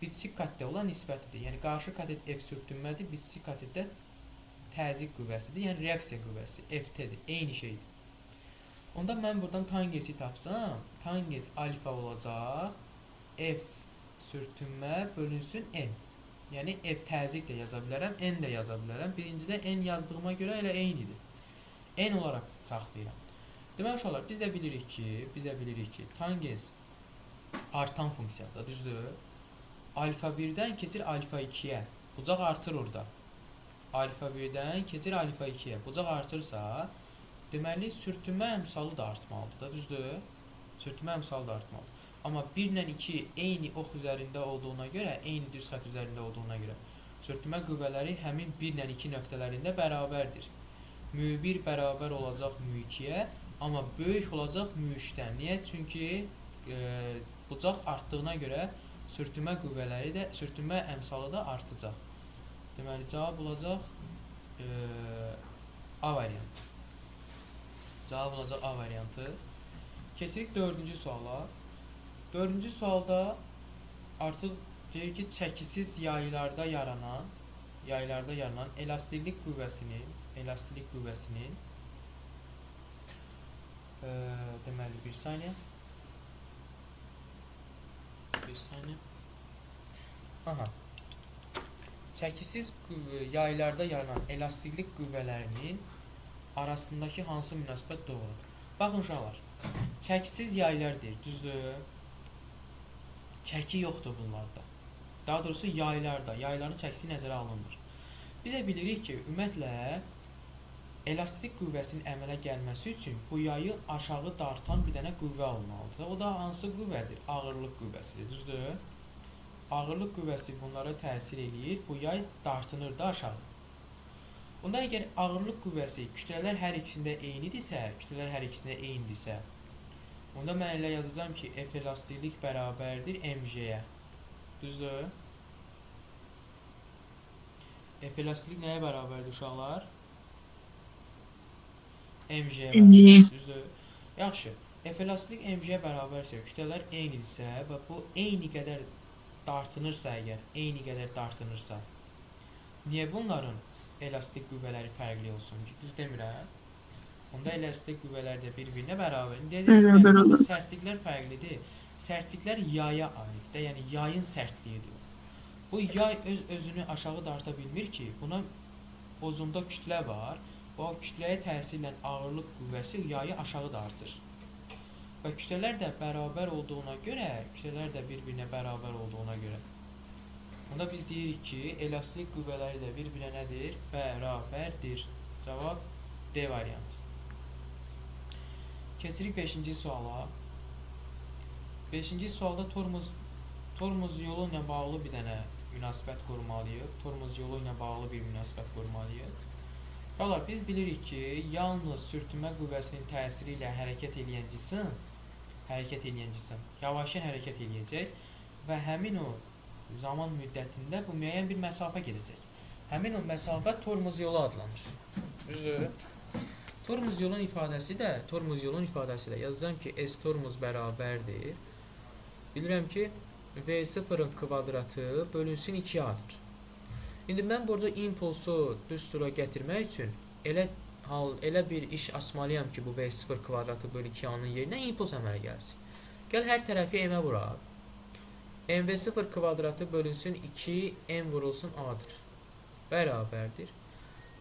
bitişik katdə olan nisbətidir. Yəni qarşı katet F sürtünmədir, bitişik katətdə təzyiq qüvvəsidir, yəni reaksiya qüvvəsi F-dir, eyni şeydir. Onda mən buradan tangensi tapsam, tangens alfa olacaq, F sürtünmə bölünsün n. Yəni F təzyiq də yaza bilərəm, n də yaza bilərəm. Birincidə n yazdığıma görə elə eynidir. N olaraq saxlayıram. Demək uşaqlar, biz də bilirik ki, tangens artan funksiyadır, düzdür? Alfa 1-dən keçir alfa 2-yə. Bucaq artır orada. Alfa 1-dən keçir alfa 2-yə. Bucaq artırsa, deməli sürtünmə əmsalı da artmalıdır da, düzdür? Sürtünmə əmsalı da artmalıdır. Amma 1 ilə 2 eyni ox üzərində olduğuna görə, eyni düz xətt üzərində olduğuna görə sürtünmə qüvvələri həmin 1 ilə 2 nöqtələrində bərabərdir. Mü1 bərabər olacaq mü2-yə, amma böyük olacaq mü3-dən. Niyə? Çünki bucaq artdığına görə sürtünmə qüvvələri də, sürtünmə əmsalı da artacaq. Deməli, cavab olacaq A variantı. Cavab olacaq A variantı. Keçirik dördüncü suala. Dördüncü sualda artıq deyir ki, çəkisiz yaylarda yaranan elastiklik qüvvəsinin Deməli, bir saniyə. Bir saniyə. Aha. Çəkisiz yaylarda yaranan elastiklik qüvvələrinin arasındakı hansı münasibət doğrudur? Baxın uşaqlar, çəkisiz yaylar deyir, düzdür? Çəki yoxdur bunlarda. Daha doğrusu yaylarda, yayların çəkisi nəzərə alınmır. Bizə bilirik ki, ümumiyyətlə elastik qüvvəsinin əmələ gəlməsi üçün bu yayı aşağı dartan bir dənə qüvvə olmalıdır. O da hansı qüvvədir? Ağırlıq qüvvəsidir, düzdür? Ağırlıq qüvvəsi bunlara təsir eləyir. Bu yay dartınır da aşağı. Onda əgər ağırlıq qüvvəsi kütlələr hər ikisində eynidirsə, onda mən elə yazacağam ki, F elastiklik bərabərdir mg-yə. Düzdür? F elastiklik nəyə bərabərdir uşaqlar? mg-yə bərabərdir. Düzdür? Yaxşı. F elastiklik mg-yə bərabərsə, kütlələr eynidirsə və bu eyni qədər dartınırsa, niyə bunların elastik qüvvələri fərqli olsun ki? Düz demirəm? Onda elastik qüvvələr də bir-birinə bərabər. Bərabər olur. Sərtliklər fərqlidir. Sərtliklər yaya aiddir. Yəni yayın sərtliyidir. Bu yay öz-özünü aşağı darta bilmir ki, buna bozunda kütlə var. O kütləyə təsirlə ağırlıq qüvvəsi yayı aşağı dartır. Və kütlələr də bərabər olduğuna görə, onda biz deyirik ki, elastik qüvvələri də bir-birinə nədir? Bərabərdir. Cavab D variantı. Keçirik 5-ci suala. 5-ci sualda tormuz yolu ilə bağlı bir dənə münasibət qurmalıyıq. Uşaqlar, biz bilirik ki, yalnız sürtünmə qüvvəsinin təsiri ilə hərəkət eləyən cisim yavaşca hərəkət eləyəcək və həmin o zaman müddətində bu müəyyən bir məsafə gedəcək. Həmin o məsafə tormuz yolu adlanır. Düzdür? Tormuz yolun ifadəsi də yazacağım ki, S tormuz bərabərdir. Bilirəm ki, V0-ın kvadratı bölünsün 2A-dır. İndi mən burada impulsu düz tura gətirmək üçün elə bir iş açmalıyam ki, bu V0 kvadratı bölü 2A-nın yerinə impuls əmələ gəlsin. Gəl hər tərəfi M-ə vuraq. MV0 kvadratı bölünsün 2, M vurulsun A-dır. Bərabərdir.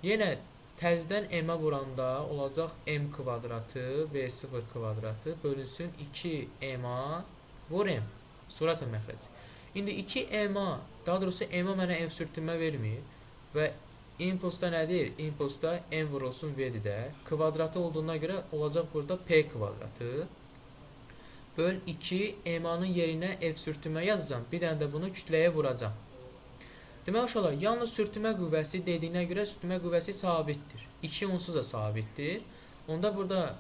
Yenə təzdən M-ə vuranda olacaq M kvadratı, V0 kvadratı bölünsün 2MA vur M. Sürətlə məxrəci. İndi 2MA, daha doğrusu MA mənə M sürtünmə vermir və impulsda nədir? Impulsda M vurulsun V-dir də. Kvadratı olduğuna görə olacaq burada P kvadratı. Böl 2 MA-nın yerinə F sürtünmə yazacağım. Bir dənə də bunu kütləyə vuracağım. Demək uşaqlar, yalnız sürtünmə qüvvəsi dediyinə görə sürtünmə qüvvəsi sabitdir. 2 onsuz da sabitdir. Onda burada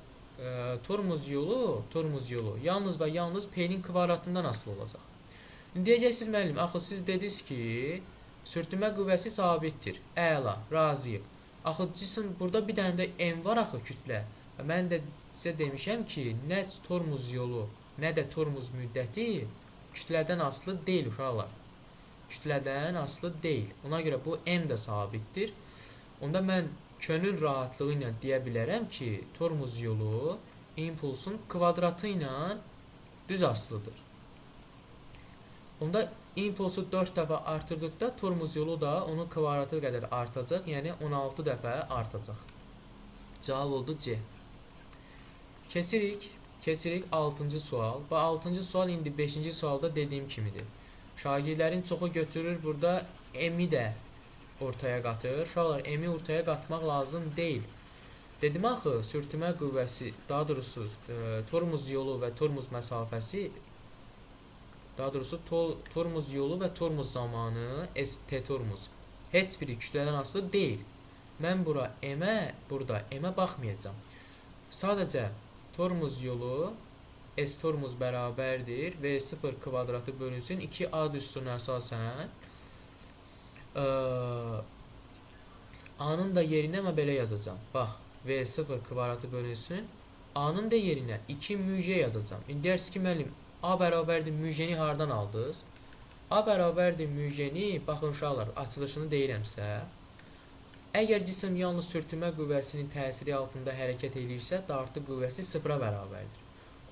tormuz yolu yalnız və yalnız P-nin kvadratından asılı olacaq. İndi deyəcəksiniz müəllim, axı siz dediniz ki, sürtünmə qüvvəsi sabitdir. Əla, razıyıq. Axı cisim burada bir dənə də M var axı kütlə. Və mən də sizə demişəm ki, nə tormuz yolu, nə də tormuz müddəti kütlədən asılı deyil uşaqlar. Kütlədən asılı deyil. Ona görə bu M də sabitdir. Onda mən könül rahatlığı ilə deyə bilərəm ki, tormuz yolu impulsun kvadratı ilə düz asılıdır. Onda impulsu 4 dəfə artırdıqda tormuz yolu da onun kvadratı qədər artacaq, yəni 16 dəfə artacaq. Cavab oldu C. Keçirik 6-cı sual. Bu 6-cı sual indi 5-ci sualda dediyim kimidir. Şagirdlərin çoxu götürür burada M-i də ortaya qatır. Uşaqlar, M-i ortaya qatmaq lazım deyil. Dedim axı, sürtünmə qüvvəsi, daha doğrusu tormuz yolu və tormuz məsafəsi, daha doğrusu tormuz yolu və tormuz zamanı T tormuz heç biri kütlədən asılı deyil. Mən burada M-ə baxmayacağam. Sadəcə tormuz yolu S tormuz bərabərdir. V0 kvadratı bölünsün 2A düsturuna əsasən A-nın da yerinə mən belə yazacağam. Bax, V0 kvadratı bölünsün A-nın da yerinə 2 müj yazacağım. İndi deyirsiniz ki, müəllim, A bərabərdir müjəni hardan aldınız? A bərabərdir müjəni, baxın uşaqlar, açılışını deyirəmsə, Əgər cisim yalnız sürtünmə qüvvəsinin təsiri altında hərəkət edirsə, dartı qüvvəsi sıfıra bərabərdir.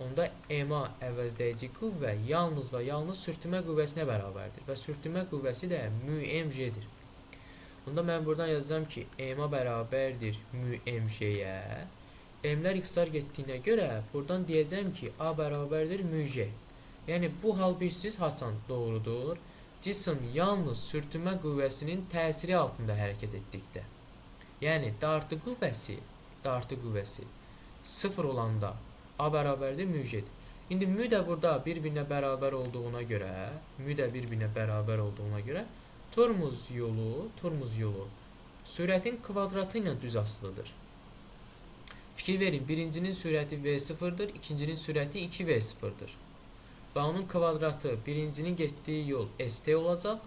Onda EMA əvəzləyici qüvvə yalnız və yalnız sürtünmə qüvvəsinə bərabərdir və sürtünmə qüvvəsi də μmg-dir. Onda mən buradan yazacağam ki, EMA bərabərdir μmg-yə. M-lər ixtisar getdiyinə görə buradan deyəcəm ki, A bərabərdir μg. Yəni bu hal bilirsiniz haçan doğrudur. Cisim yalnız sürtünmə qüvvəsinin təsiri altında hərəkət etdikdə. Yəni dartı qüvvəsi 0 olanda A bərabərdir μg-dir. İndi μ də burada bir-birinə bərabər olduğuna görə tormuz yolu sürətin kvadratı ilə düz asılıdır. Fikir verin, birincinin sürəti v0-dır, ikincinin sürəti 2v0-dır. Və onun kvadratı birincinin getdiyi yol st olacaq.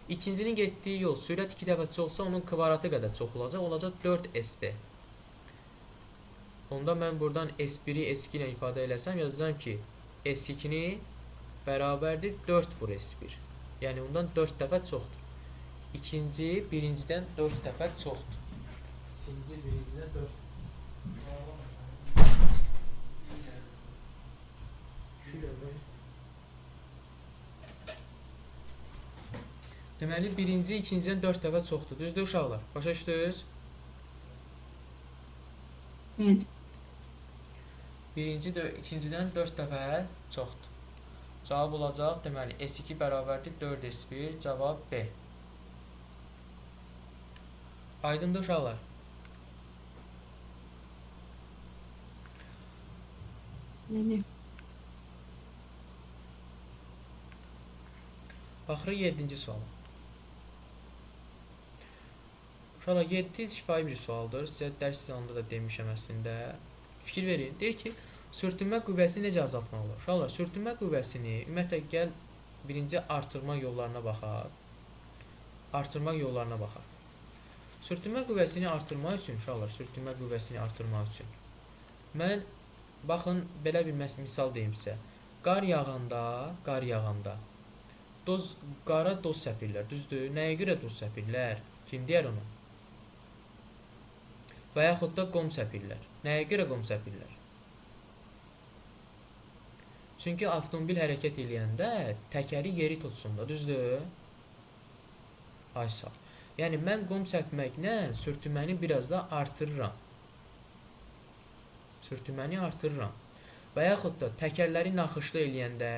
İkincinin getdiyi yol sürət 2 dəfə çoxsa onun kvadratı qədər çox olacaq. Olacaq 4st. Onda mən buradan s1-i s2 ilə ifadə eləsəm yazacağam ki, s2-ni bərabərdir 4 vur s1. Yəni ondan 4 dəfə çoxdur. İkinci birincidən 4 dəfə çoxdur. İkinci birincidən 4. Deməli, birinci ikincidən 4 dəfə çoxdur. Düzdür uşaqlar? Başa düşdünüz? Evet. Birinci ikincidən 4 dəfə çoxdur. Cavab olacaq, deməli, S2 bərabərdir 4S1, cavab B. Aydındır uşaqlar? Yani. Baxırıq 7-ci suala. Uşaqlar, 7 şifahi bir sualdır. Sizə dərs zamanında da demişəm əslində. Fikir verin. Deyir ki, sürtünmə qüvvəsini necə azaltmaq olur? Uşaqlar, sürtünmə qüvvəsini ümumiyyətlə gəl birinci artırma yollarına baxaq. Sürtünmə qüvvəsini artırmaq üçün, mən baxın belə bir misal deyim sizə. Qar yağanda qara doz səpirlər, düzdür? Nəyə görə doz səpirlər? Kim deyər onu? Və yaxud da qom səpirlər. Nəyə görə qom səpirlər? Çünki avtomobil hərəkət eləyəndə təkəri yeri tutsun da, düzdür? Ay sağ. Yəni mən qom səpməklə sürtünməni biraz da artırıram. Və yaxud da təkərləri naxışlı eləyəndə,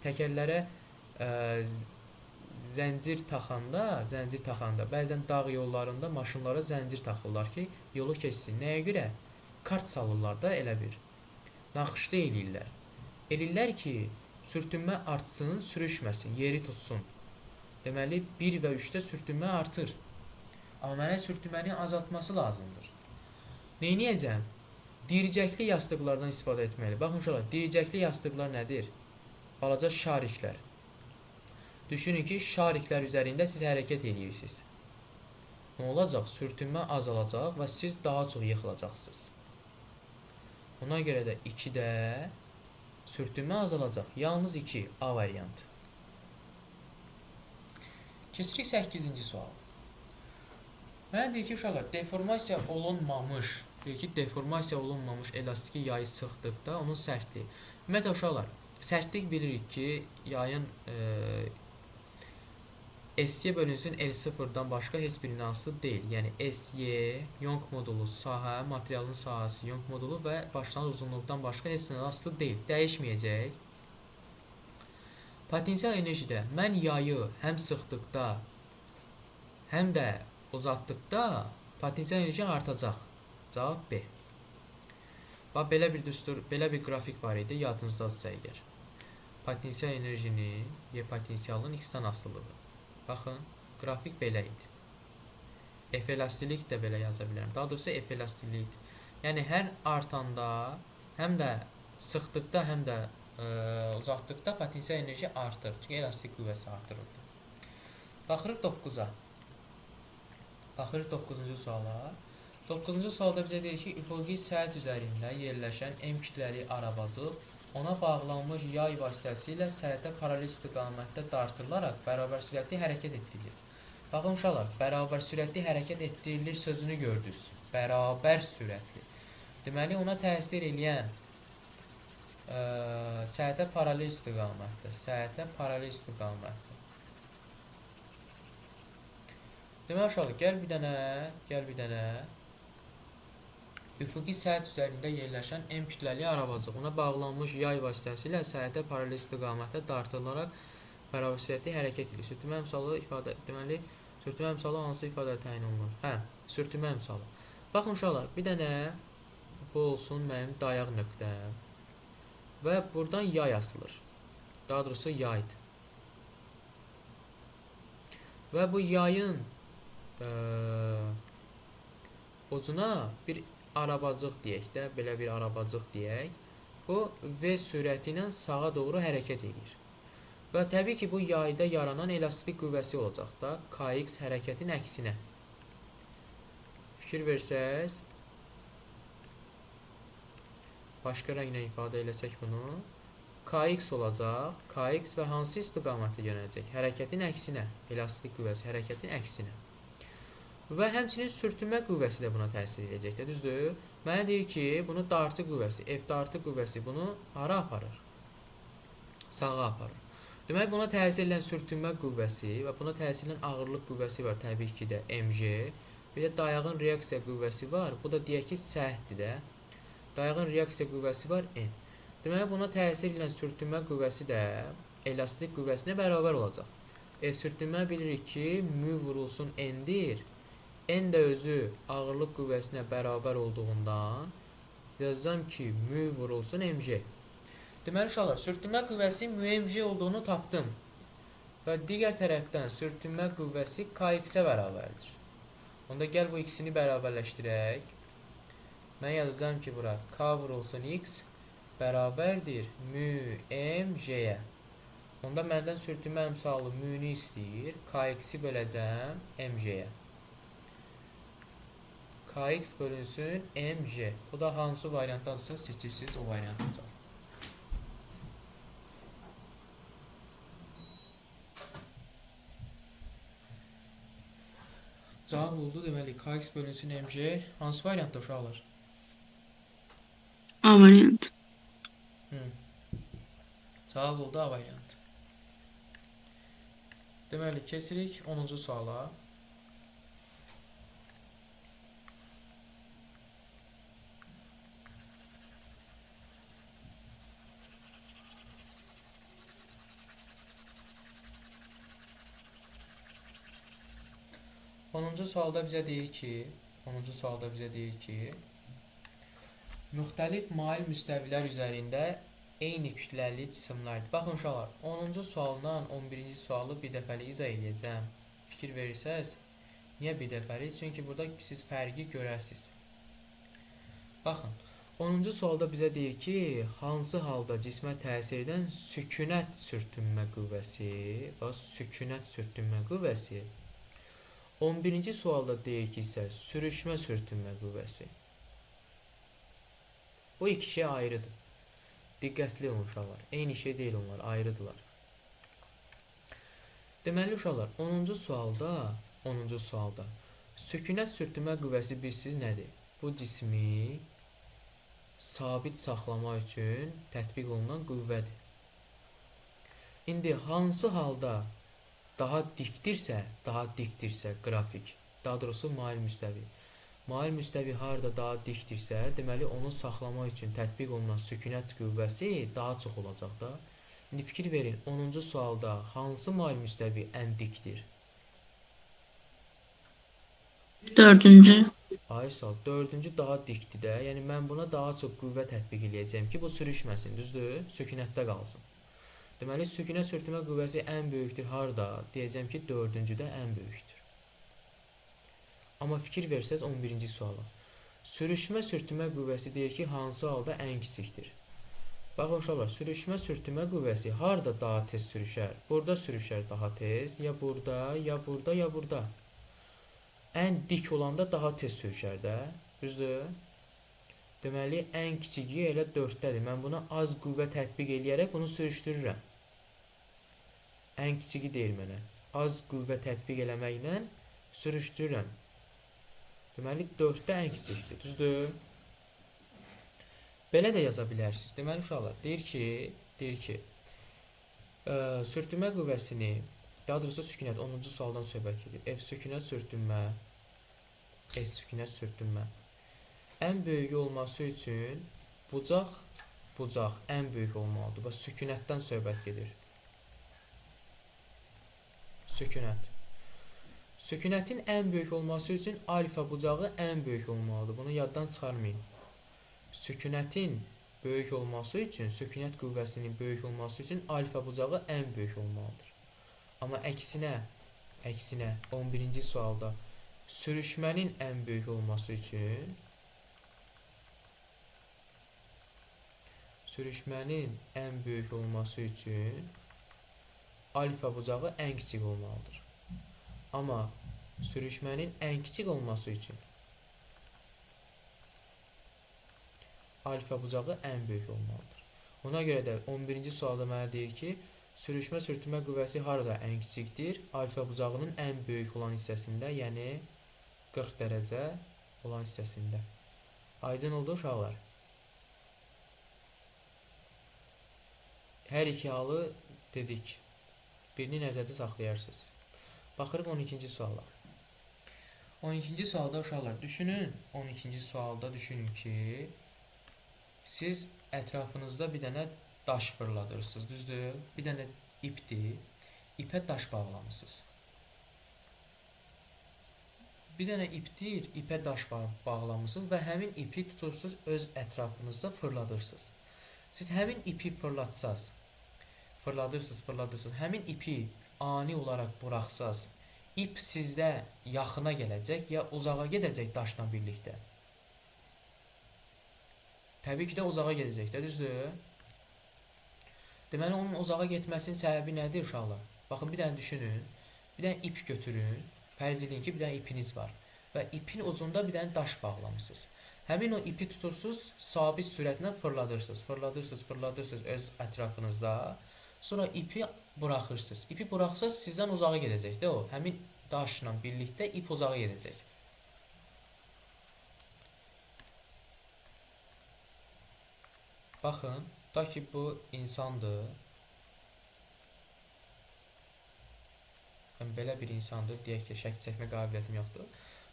təkərlərə zəncir taxanda, bəzən dağ yollarında maşınlara zəncir taxırlar ki, yolu keçsin. Nəyə görə? Kart salırlar da elə bir. Naxışlı eləyirlər. Eləyirlər ki, sürtünmə artsın, sürüşməsin, yeri tutsun. Deməli, 1 və 3-də sürtünmə artır. Amma mənə sürtünməni azaltması lazımdır. Neyniyəcəm? Diricəkli yastıqlardan istifadə etməli. Baxın uşaqlar, diricəkli yastıqlar nədir? Balaca şariklər. Düşünün ki, şariklər üzərində siz hərəkət edirsiniz. Nə olacaq? Sürtünmə azalacaq və siz daha çox yıxılacaqsınız. Ona görə də 2-də sürtünmə azalacaq. Yalnız 2, A variantı. Keçirik 8-ci sual. Mənə deyir ki, uşaqlar, deformasiya olunmamış elastiki yayı sıxdıqda onun sərtliyi. Ümumiyyətlə uşaqlar, sərtlik bilirik ki, yayın SY bölünsün L0-dan başqa heç birinin asılı deyil. Yəni SY, Young modulu, sahə, materialın sahəsi, Young modulu və başlanğıc uzunluqdan başqa heç birinin asılı deyil. Dəyişməyəcək. Potensial enerjidə mən yayı həm sıxdıqda, həm də uzatdıqda potensial enerji artacaq. Cavab B. Bax, belə bir qrafik var idi, yadınızdadırsa əgər. Potensial enerjinin, potensialın x-dan asılılığı. Baxın, qrafik belə idi. F elastilik də belə yaza bilərəm. Daha doğrusu F elastilikdir. Yəni, hər artanda, həm də sıxdıqda, həm də uzatdıqda potensial enerji artır. Çünki elastik qüvvəsi artırıldı. Baxırıq 9-a. Baxırıq 9-cu suala. 9-cu sualda bizə deyir ki, üfüqi səthi üzərində yerləşən M kütləli arabacıq ona bağlanmış yay vasitəsilə səhətə paralel istiqamətdə dartırılaraq bərabər sürətli hərəkət etdirilir. Baxın uşaqlar, bərabər sürətli hərəkət etdirilir sözünü gördünüz. Bərabər sürətli. Deməli ona təsir eləyən səhətə paralel istiqamətdir. Səhətə paralel istiqamətdir. Deməli uşaqlar, gəl bir dənə üfüqi səhət üzərində yerləşən M kütləli arabacıq ona bağlanmış yay vasitəsilə səhətə paralel istiqamətdə dartılaraq bərabər sürətli hərəkət edir. Sürtünmə əmsalı ifadə, deməli, sürtünmə əmsalı hansı ifadələ təyin olunur? Hə, sürtünmə əmsalı. Baxın uşaqlar, bir dənə bu olsun mənim dayaq nöqtəm və buradan yay asılır. Daha doğrusu yaydır. Və bu yayın ucuna bir arabacıq deyək də, belə bir arabacıq deyək. Bu V sürəti ilə sağa doğru hərəkət edir. Və təbii ki, bu yayda yaranan elastik qüvvəsi olacaq da, Kx hərəkətin əksinə. Fikir versəz, başqa rənglə ifadə eləsək bunu, Kx olacaq, Kx və hansı istiqamətə yönələcək? Hərəkətin əksinə, elastik qüvvəsi hərəkətin əksinə. Və həmçinin sürtünmə qüvvəsi də buna təsir edəcək də, düzdür? Mənə deyir ki, bunu dartı qüvvəsi, F dartı qüvvəsi bunu hara aparır? Sağa aparır. Demək, buna təsir edən sürtünmə qüvvəsi və buna təsir edən ağırlıq qüvvəsi var, təbii ki də mg. Bir də dayağın reaksiya qüvvəsi var, bu da deyək ki, səhətdir də. Dayağın reaksiya qüvvəsi var n. Demək, buna təsir edən sürtünmə qüvvəsi də elastik qüvvəsinə bərabər olacaq. Sürtünmə bilirik ki, mü vurulsun n-dir. N də özü ağırlıq qüvvəsinə bərabər olduğundan yazacağım ki, mü vurulsun mg. Deməli uşaqlar, sürtünmə qüvvəsi mü mg olduğunu tapdım. Və digər tərəfdən sürtünmə qüvvəsi Kx-ə bərabərdir. Onda gəl bu ikisini bərabərləşdirək. Mən yazacağım ki, bura K vurulsun x bərabərdir mü mg-yə. Onda məndən sürtünmə əmsalı mü-nü istəyir. Kx-i böləcəm mg-yə. Kx bölünsün mg. Bu da hansı variantdadırsa seçirsiniz o variantda. Cavab oldu, deməli Kx bölünsün mg. Hansı variantda uşaqlar? A variant. Cavab oldu A variantı. Deməli keçirik 10-cu suala. Onuncu sualda bizə deyir ki, müxtəlif mail müstəvilər üzərində eyni kütləli cisimlərdir. Baxın uşaqlar, 10-cu sualdan 11-ci sualı bir dəfəlik izah edəcəm. Fikir verirsəz, niyə bir dəfəlik? Çünki burada siz fərqi görəsiniz. Baxın, 10-cu sualda bizə deyir ki, hansı halda cismə təsir edən sükunət sürtünmə qüvvəsi, bax, sükunət sürtünmə qüvvəsi. 11-ci sualda deyir ki isə sürüşmə sürtünmə qüvvəsi. Bu iki şey ayrıdır. Diqqətli olun uşaqlar. Eyni şey deyil onlar, ayrıdırlar. Deməli uşaqlar, 10-cu sualda sükunət sürtünmə qüvvəsi bilirsiniz nədir? Bu cismi sabit saxlamaq üçün tətbiq olunan qüvvədir. İndi hansı halda daha dikdirsə qrafik, daha doğrusu mail müstəvi. Mail müstəvi harda daha dikdirsə, deməli onu saxlamaq üçün tətbiq olunan sükunət qüvvəsi daha çox olacaq da. İndi fikir verin, 10-cu sualda hansı mail müstəvi ən dikdir? 4-cü. Ay sağ, 4-cü daha dikdir də. Yəni mən buna daha çox qüvvə tətbiq edəcəyəm ki, bu sürüşməsin, düzdür? Sükunətdə qalsın. Deməli, sükunət sürtünmə qüvvəsi ən böyükdür harda? Deyəcəm ki, 4-cüdə ən böyükdür. Amma fikir versəz 11-ci suala. Sürüşmə sürtünmə qüvvəsi deyir ki, hansı halda ən kiçikdir? Baxın uşaqlar, sürüşmə sürtünmə qüvvəsi harda daha tez sürüşər? Burada sürüşər daha tez, ya burada, ya burada, ya burada. Ən dik olanda daha tez sürüşər də, düzdür? Deməli, ən kiçiyi elə 4-dədir. Mən buna az qüvvə tətbiq eləyərək bunu sürüşdürürəm. Ən kiçiyi deyir mənə. az qüvvə tətbiq eləməklə sürüşdürürəm. Deməli 4-də ən kiçikdir, düzdür? Belə də yaza bilərsiniz. Deməli uşaqlar deyir ki, sürtünmə qüvvəsini, daha doğrusu sükunət 10-cu sualdan söhbət gedir. F sükunət sürtünmə, S sükunət sürtünmə. Ən böyük olması üçün bucaq ən böyük olmalıdır. Bax sükunətdən söhbət gedir. Sükunət. Sükunətin ən böyük olması üçün alfa bucağı ən böyük olmalıdır. Bunu yaddan çıxarmayın. Sükunətin böyük olması üçün, sükunət qüvvəsinin böyük olması üçün alfa bucağı ən böyük olmalıdır. Amma əksinə 11-ci sualda sürüşmənin ən böyük olması üçün alfa bucağı ən kiçik olmalıdır. Amma sürüşmənin ən kiçik olması üçün alfa bucağı ən böyük olmalıdır. Ona görə də 11-ci sualda mənə deyir ki, sürüşmə qüvvəsi harada ən kiçikdir? Alfa bucağının ən böyük olan hissəsində, yəni 40 dərəcə olan hissəsində. Aydın oldu uşaqlar? Hər iki halı dedik. Birini nəzərdə saxlayarsınız. Baxırıq 12-ci suala. 12-ci sualda uşaqlar düşünün. 12-ci sualda düşünün ki, siz ətrafınızda bir dənə daş fırladırsınız, düzdür? Bir dənə ipdir. İpə daş bağlamısınız. Bir dənə ipdir, ipə daş bağlamısınız və həmin ipi tutursunuz, öz ətrafınızda fırladırsınız. Siz həmin ipi fırlatsaz, fırladırsınız, həmin ipi ani olaraq buraxsaz, ip sizdə yaxına gələcək ya uzağa gedəcək daşla birlikdə? Təbii ki də uzağa gedəcək də, düzdür? Deməli, onun uzağa getməsinin səbəbi nədir uşaqlar? Baxın, bir dənə düşünün, bir dənə ip götürün, fərz edin ki, bir dənə ipiniz var və ipin ucunda bir dənə daş bağlamısınız. Həmin o ipi tutursunuz, sabit sürətlə fırladırsınız öz ətrafınızda. Sonra ipi buraxırsınız. İpi buraxsaz sizdən uzağa gedəcək də o. Həmin daşla birlikdə ip uzağa gedəcək. Baxın, da ki bu insandır. Belə bir insandır, deyək ki, şəkil çəkmə qabiliyyətim yoxdur.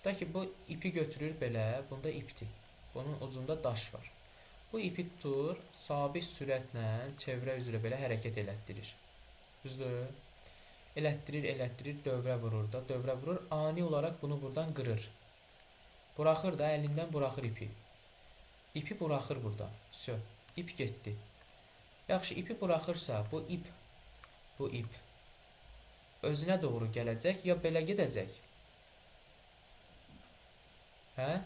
Da ki bu ipi götürür belə, bunda ipdir. Bunun ucunda daş var. Bu ipi tutur, sabit sürətlə çevrə üzrə belə hərəkət elətdirir. Düzdür? Elətdirir, dövrə vurur da, dövrə vurur, ani olaraq bunu buradan qırır. Buraxır da, əlindən buraxır ipi. İpi buraxır burada. İp getdi. Yaxşı, ipi buraxırsa, bu ip özünə doğru gələcək, ya belə gedəcək? Hə?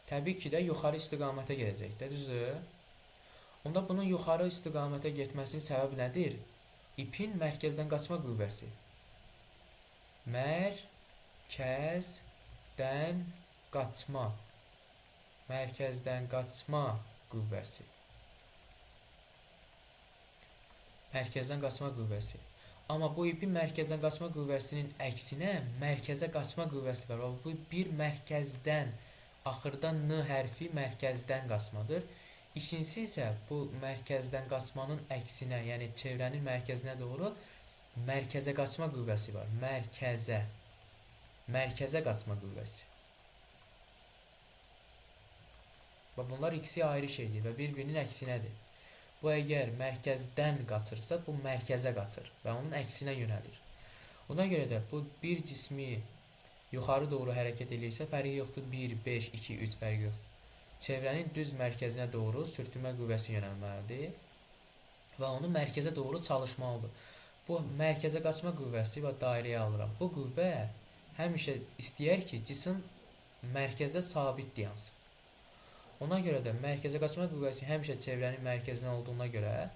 Təbii ki də yuxarı istiqamətə gedəcək də, düzdür? Onda bunun yuxarı istiqamətə getməsinin səbəbi nədir? İpin mərkəzdən qaçma qüvvəsi. Mərkəzdən qaçma qüvvəsi. Mərkəzdən qaçma qüvvəsi. Amma bu ipin mərkəzdən qaçma qüvvəsinin əksinə mərkəzə qaçma qüvvəsi var. Bu bir mərkəzdən, axırda N hərfi mərkəzdən qaçmadır. İkincisi isə bu mərkəzdən qaçmanın əksinə, yəni çevrənin mərkəzinə doğru mərkəzə qaçma qüvvəsi var. Mərkəzə qaçma qüvvəsi. Bunlar ikisi ayrı şeydir və bir-birinin əksinədir. Bu əgər mərkəzdən qaçırsa, bu mərkəzə qaçır və onun əksinə yönəlir. Ona görə də bu bir cismi yuxarı doğru hərəkət edirsə, fərqi yoxdur, 1, 5, 2, 3 fərqi yoxdur. Çevrənin düz mərkəzinə doğru sürtünmə qüvvəsi yönəlməlidir və onu mərkəzə doğru çalışmalıdır. Bu mərkəzə qaçma qüvvəsi və dairəyə alıram. Bu qüvvə həmişə istəyər ki, cisim mərkəzdə sabit dayansın. Ona görə də mərkəzə qaçma qüvvəsi həmişə çevrənin mərkəzinə olduğuna görə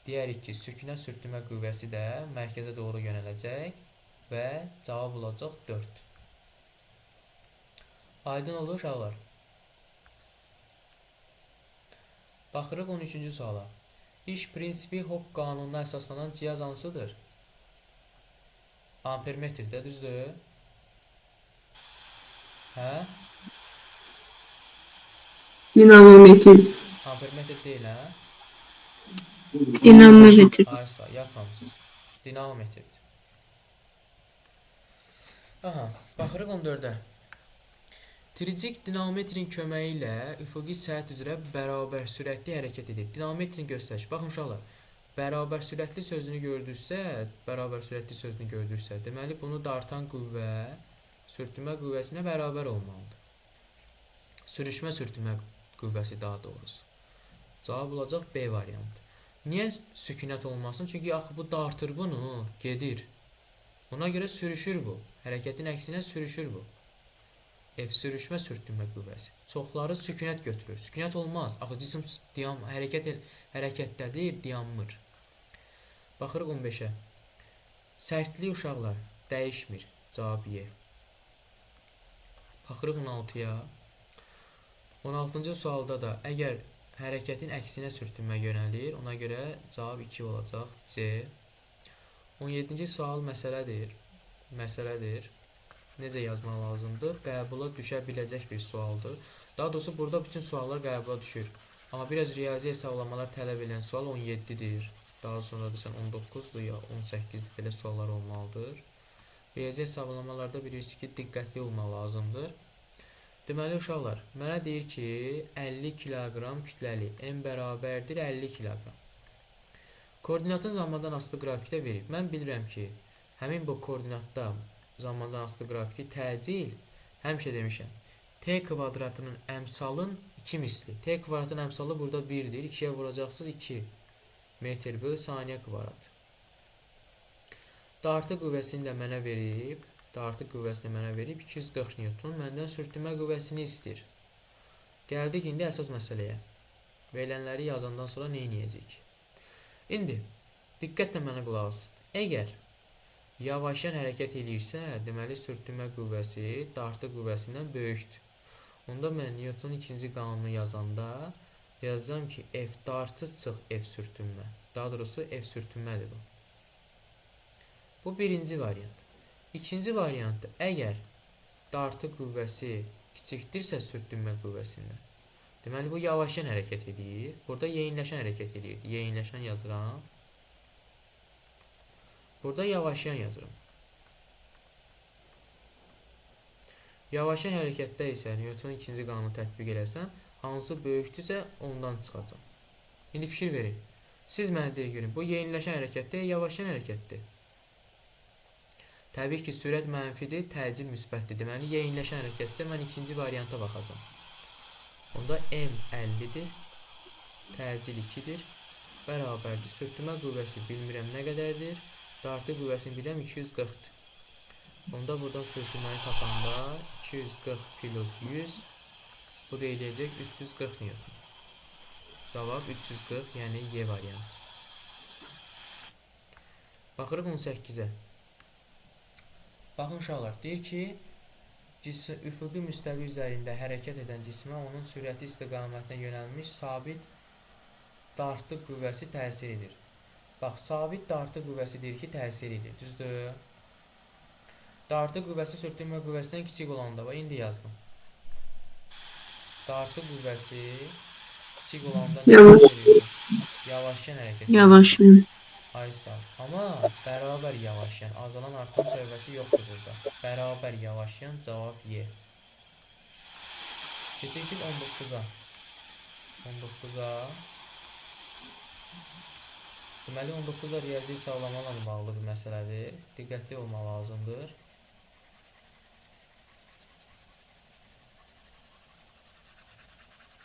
deyərik ki, sükunət sürtünmə qüvvəsi də mərkəzə doğru yönələcək və cavab olacaq 4. Aydın olur uşaqlar? Baxırıq 13-cü suala. İş prinsipi Hooke qanununa əsaslanan cihaz hansıdır? Ampermetrdə, düzdür? Hə? Dinamometr. Ampermetr deyil, hə? Dinamometr. Aysa, yapmamışsınız. Dinamometrdir. Aha, baxırıq 14-ə. Tricik dinamometrin köməyi ilə üfüqi səhət üzrə bərabər sürətli hərəkət edir. Dinamometrin göstəriş. Baxın uşaqlar, bərabər sürətli sözünü gördüksə, deməli bunu dartan qüvvə sürtünmə qüvvəsinə bərabər olmalıdır. Sürüşmə sürtünmə qüvvəsi daha doğrusu. Cavab olacaq B variantı. Niyə sükunət olmasın? Çünki axı bu dartır bunu, gedir. Ona görə sürüşür bu. Hərəkətin əksinə sürüşür bu. F sürüşmə sürtünmə qüvvəsi. Çoxları sükunət götürür. Sükunət olmaz. Axı cisim hərəkətdədir, dayanmır. Baxırıq 15-ə. Sərtlik uşaqlar dəyişmir. Cavab Y. Baxırıq 16-ya. 16-cı sualda da əgər hərəkətin əksinə sürtünmə yönəlir, ona görə cavab 2 olacaq. C. 17-ci sual məsələdir. Necə yazmaq lazımdır? Qəbula düşə biləcək bir sualdır. Daha doğrusu burada bütün suallar qəbula düşür. Amma biraz riyazi hesablamalar tələb edən sual 17-dir. Daha sonra desən 19-dur ya 18-dir. Belə suallar olmalıdır. Riyazi hesablamalarda bilirsiniz ki, diqqətli olmaq lazımdır. Deməli uşaqlar, mənə deyir ki, 50 kiloqram kütləli M bərabərdir 50 kiloqram. Koordinatın zamandan asılı qrafikdə verib. Mən bilirəm ki, həmin bu koordinatda zamandan asılı qrafiki təcil, həmişə demişəm, T kvadratının əmsalın 2 misli. T kvadratının əmsalı burada 1-dir. 2-yə vuracaqsınız 2 metr böl saniyə kvadrat. Dartı qüvvəsini də mənə verib. 240 Newton. Məndən sürtünmə qüvvəsini istəyir. Gəldik indi əsas məsələyə. Verilənləri yazandan sonra nə edəcəyik? İndi diqqətlə mənə qulaq asın. Əgər yavaşyan hərəkət eləyirsə, deməli sürtünmə qüvvəsi dartı qüvvəsindən böyükdür. Onda mən Newtonun ikinci qanunu yazanda yazacağım ki, F dartı çıx F sürtünmə. Daha doğrusu F sürtünmədir bu. Bu birinci variant. İkinci variantda əgər dartı qüvvəsi kiçikdirsə sürtünmə qüvvəsindən, deməli bu yavaşyan hərəkət eləyir. Burada yeyinləşən hərəkət eləyir. Yeyinləşən yazıram. Burada yavaşyan yazıram. Yavaşyan hərəkətdə isə Newtonun ikinci qanunu tətbiq eləsəm, hansı böyükdürsə ondan çıxacaq. İndi fikir verin. Siz mənə deyin görün, bu yeyinləşən hərəkətdir, yavaşyan hərəkətdir. Təbii ki, sürət mənfidir, təcil müsbətdir. Deməli, yeyinləşən hərəkətsə mən ikinci varianta baxacam. Onda M 50-dir, təcil 2-dir, bərabərdir. Sürtünmə qüvvəsi bilmirəm nə qədərdir. Dartı qüvvəsini bilirəm 240-dır. Onda buradan sürtünməni tapanda 240 plus 100 bu da eləyəcək 340 Newton. Cavab 340, yəni Y variantı. Baxırıq 18-ə. Baxın uşaqlar, deyir ki, üfüqi müstəvi üzərində hərəkət edən cismə onun sürəti istiqamətinə yönəlmiş sabit dartı qüvvəsi təsir edir. Bax, sabit dartı qüvvəsi deyir ki, təsir edir, düzdür? Dartı qüvvəsi sürtünmə qüvvəsindən kiçik olanda, indi yazdım. Dartı qüvvəsi kiçik olanda yavaşyan hərəkət edir. Yavaşyan. Aysa, amma bərabər yavaşyan, azalan artan səviyyəsi yoxdur burada. Bərabər yavaşyan, cavab Y. Keçəkdik 19-a. 19-a. Deməli, 19-a riyazi hesablamalarla bağlı bir məsələdir. Diqqətli olmaq lazımdır.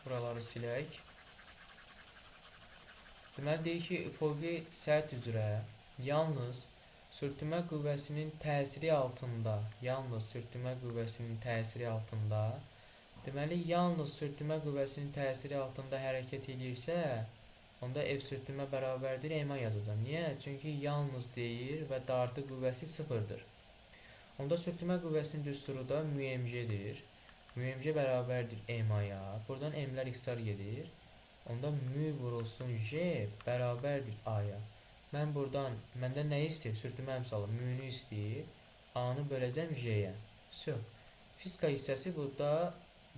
Buraları silək. Deməli, deyir ki, üfüqi səth üzrə yalnız sürtünmə qüvvəsinin təsiri altında, deməli, yalnız sürtünmə qüvvəsinin təsiri altında hərəkət edirsə, onda F sürtünmə bərabərdir, MA yazacağım. Niyə? Çünki yalnız deyir və dartı qüvvəsi sıfırdır. Onda sürtünmə qüvvəsinin düsturu da müMG-dir. müMG bərabərdir MA-ya. Buradan M-lər ixtisar gedir. Onda mü vurulsun J bərabərdir A-ya. Mən buradan məndən nə istəyir? Sürtünmə əmsalı müyünü istəyir. A-nı böləcəm J-yə. Всё. Fizika hissəsi burada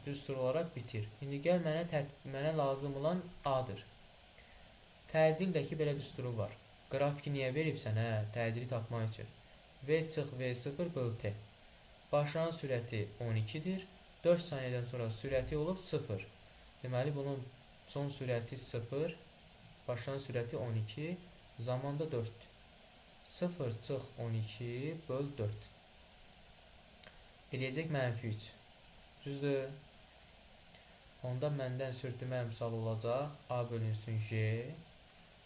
düstur olaraq bitir. İndi gəl mənə lazım olan A-dır. Təcildəki belə düsturu var. Qrafiki niyə verib sənə? Təcili tapmaq üçün. V çıx V0 böl T. Başlanğıc sürəti 12-dir. 4 saniyədən sonra sürəti olub 0. Deməli bunun son sürəti 0. Başlanğıc sürəti 12. Zamanda 4. 0 çıx 12 böl 4. Eləyəcək -3. Düzdür? Onda məndən sürtünmə əmsalı olacaq. A bölünsün J.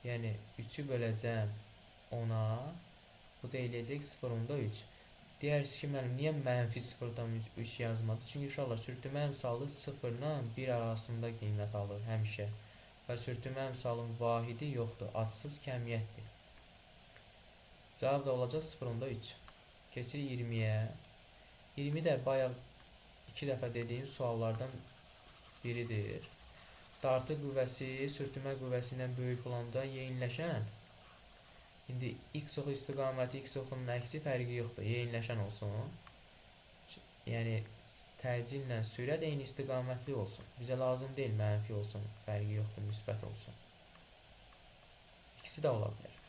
Yəni 3-ü böləcəm 10-a. Bu da eləyəcək 0.3. Deyərsiniz ki, müəllim, niyə -0.3 yazmadı? Çünki uşaqlar sürtünmə əmsalı 0 ilə 1 arasında qiymət alır həmişə. Və sürtünmə əmsalının vahidi yoxdur. Adsız kəmiyyətdir. Cavab da olacaq 0.3. Keçirik 20-yə. 20 də bayaq 2 dəfə dediyim suallardan biridir. Dartı qüvvəsi sürtünmə qüvvəsi ilə böyük olanda yeyinləşən. İndi x oxu istiqaməti x oxunun əksi fərqi yoxdur. Yeyinləşən olsun. Yəni təcillə sürət eyni istiqamətli olsun. Bizə lazım deyil mənfi olsun. Fərqi yoxdur, müsbət olsun. İkisi də ola bilər.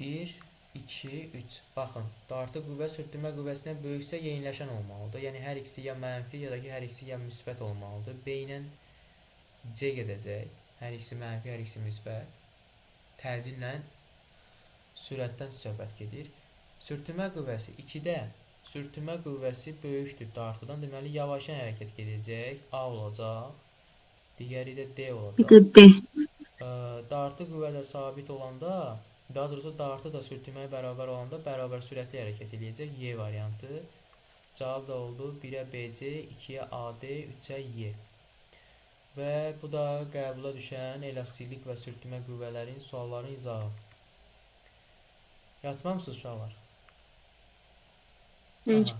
1, 2, 3. Baxın, dartı qüvvə sürtünmə qüvvəsindən böyüksə yeyinləşən olmalıdır. Yəni hər ikisi ya mənfi ya da ki, hər ikisi ya müsbət olmalıdır. B ilə C gedəcək. Hər ikisi mənfi, hər ikisi müsbət. Təcillə sürətdən söhbət gedir. Sürtünmə qüvvəsi 2-də sürtünmə qüvvəsi böyükdür dartıdan. Deməli, yavaşan hərəkət gedəcək. A olacaq. Digəri də D olacaq. Bir də D. Dartı qüvvədə sabit olanda, daha doğrusu dartı da sürtünməyə bərabər olanda bərabər sürətli hərəkət edəcək. Y variantı. Cavab da oldu 1-ə BC, 2-yə AD, 3-ə Y. Və bu da qəbula düşən elastiklik və sürtünmə qüvvələrin sualların izahı. Yatmamısınız uşaqlar? Aha.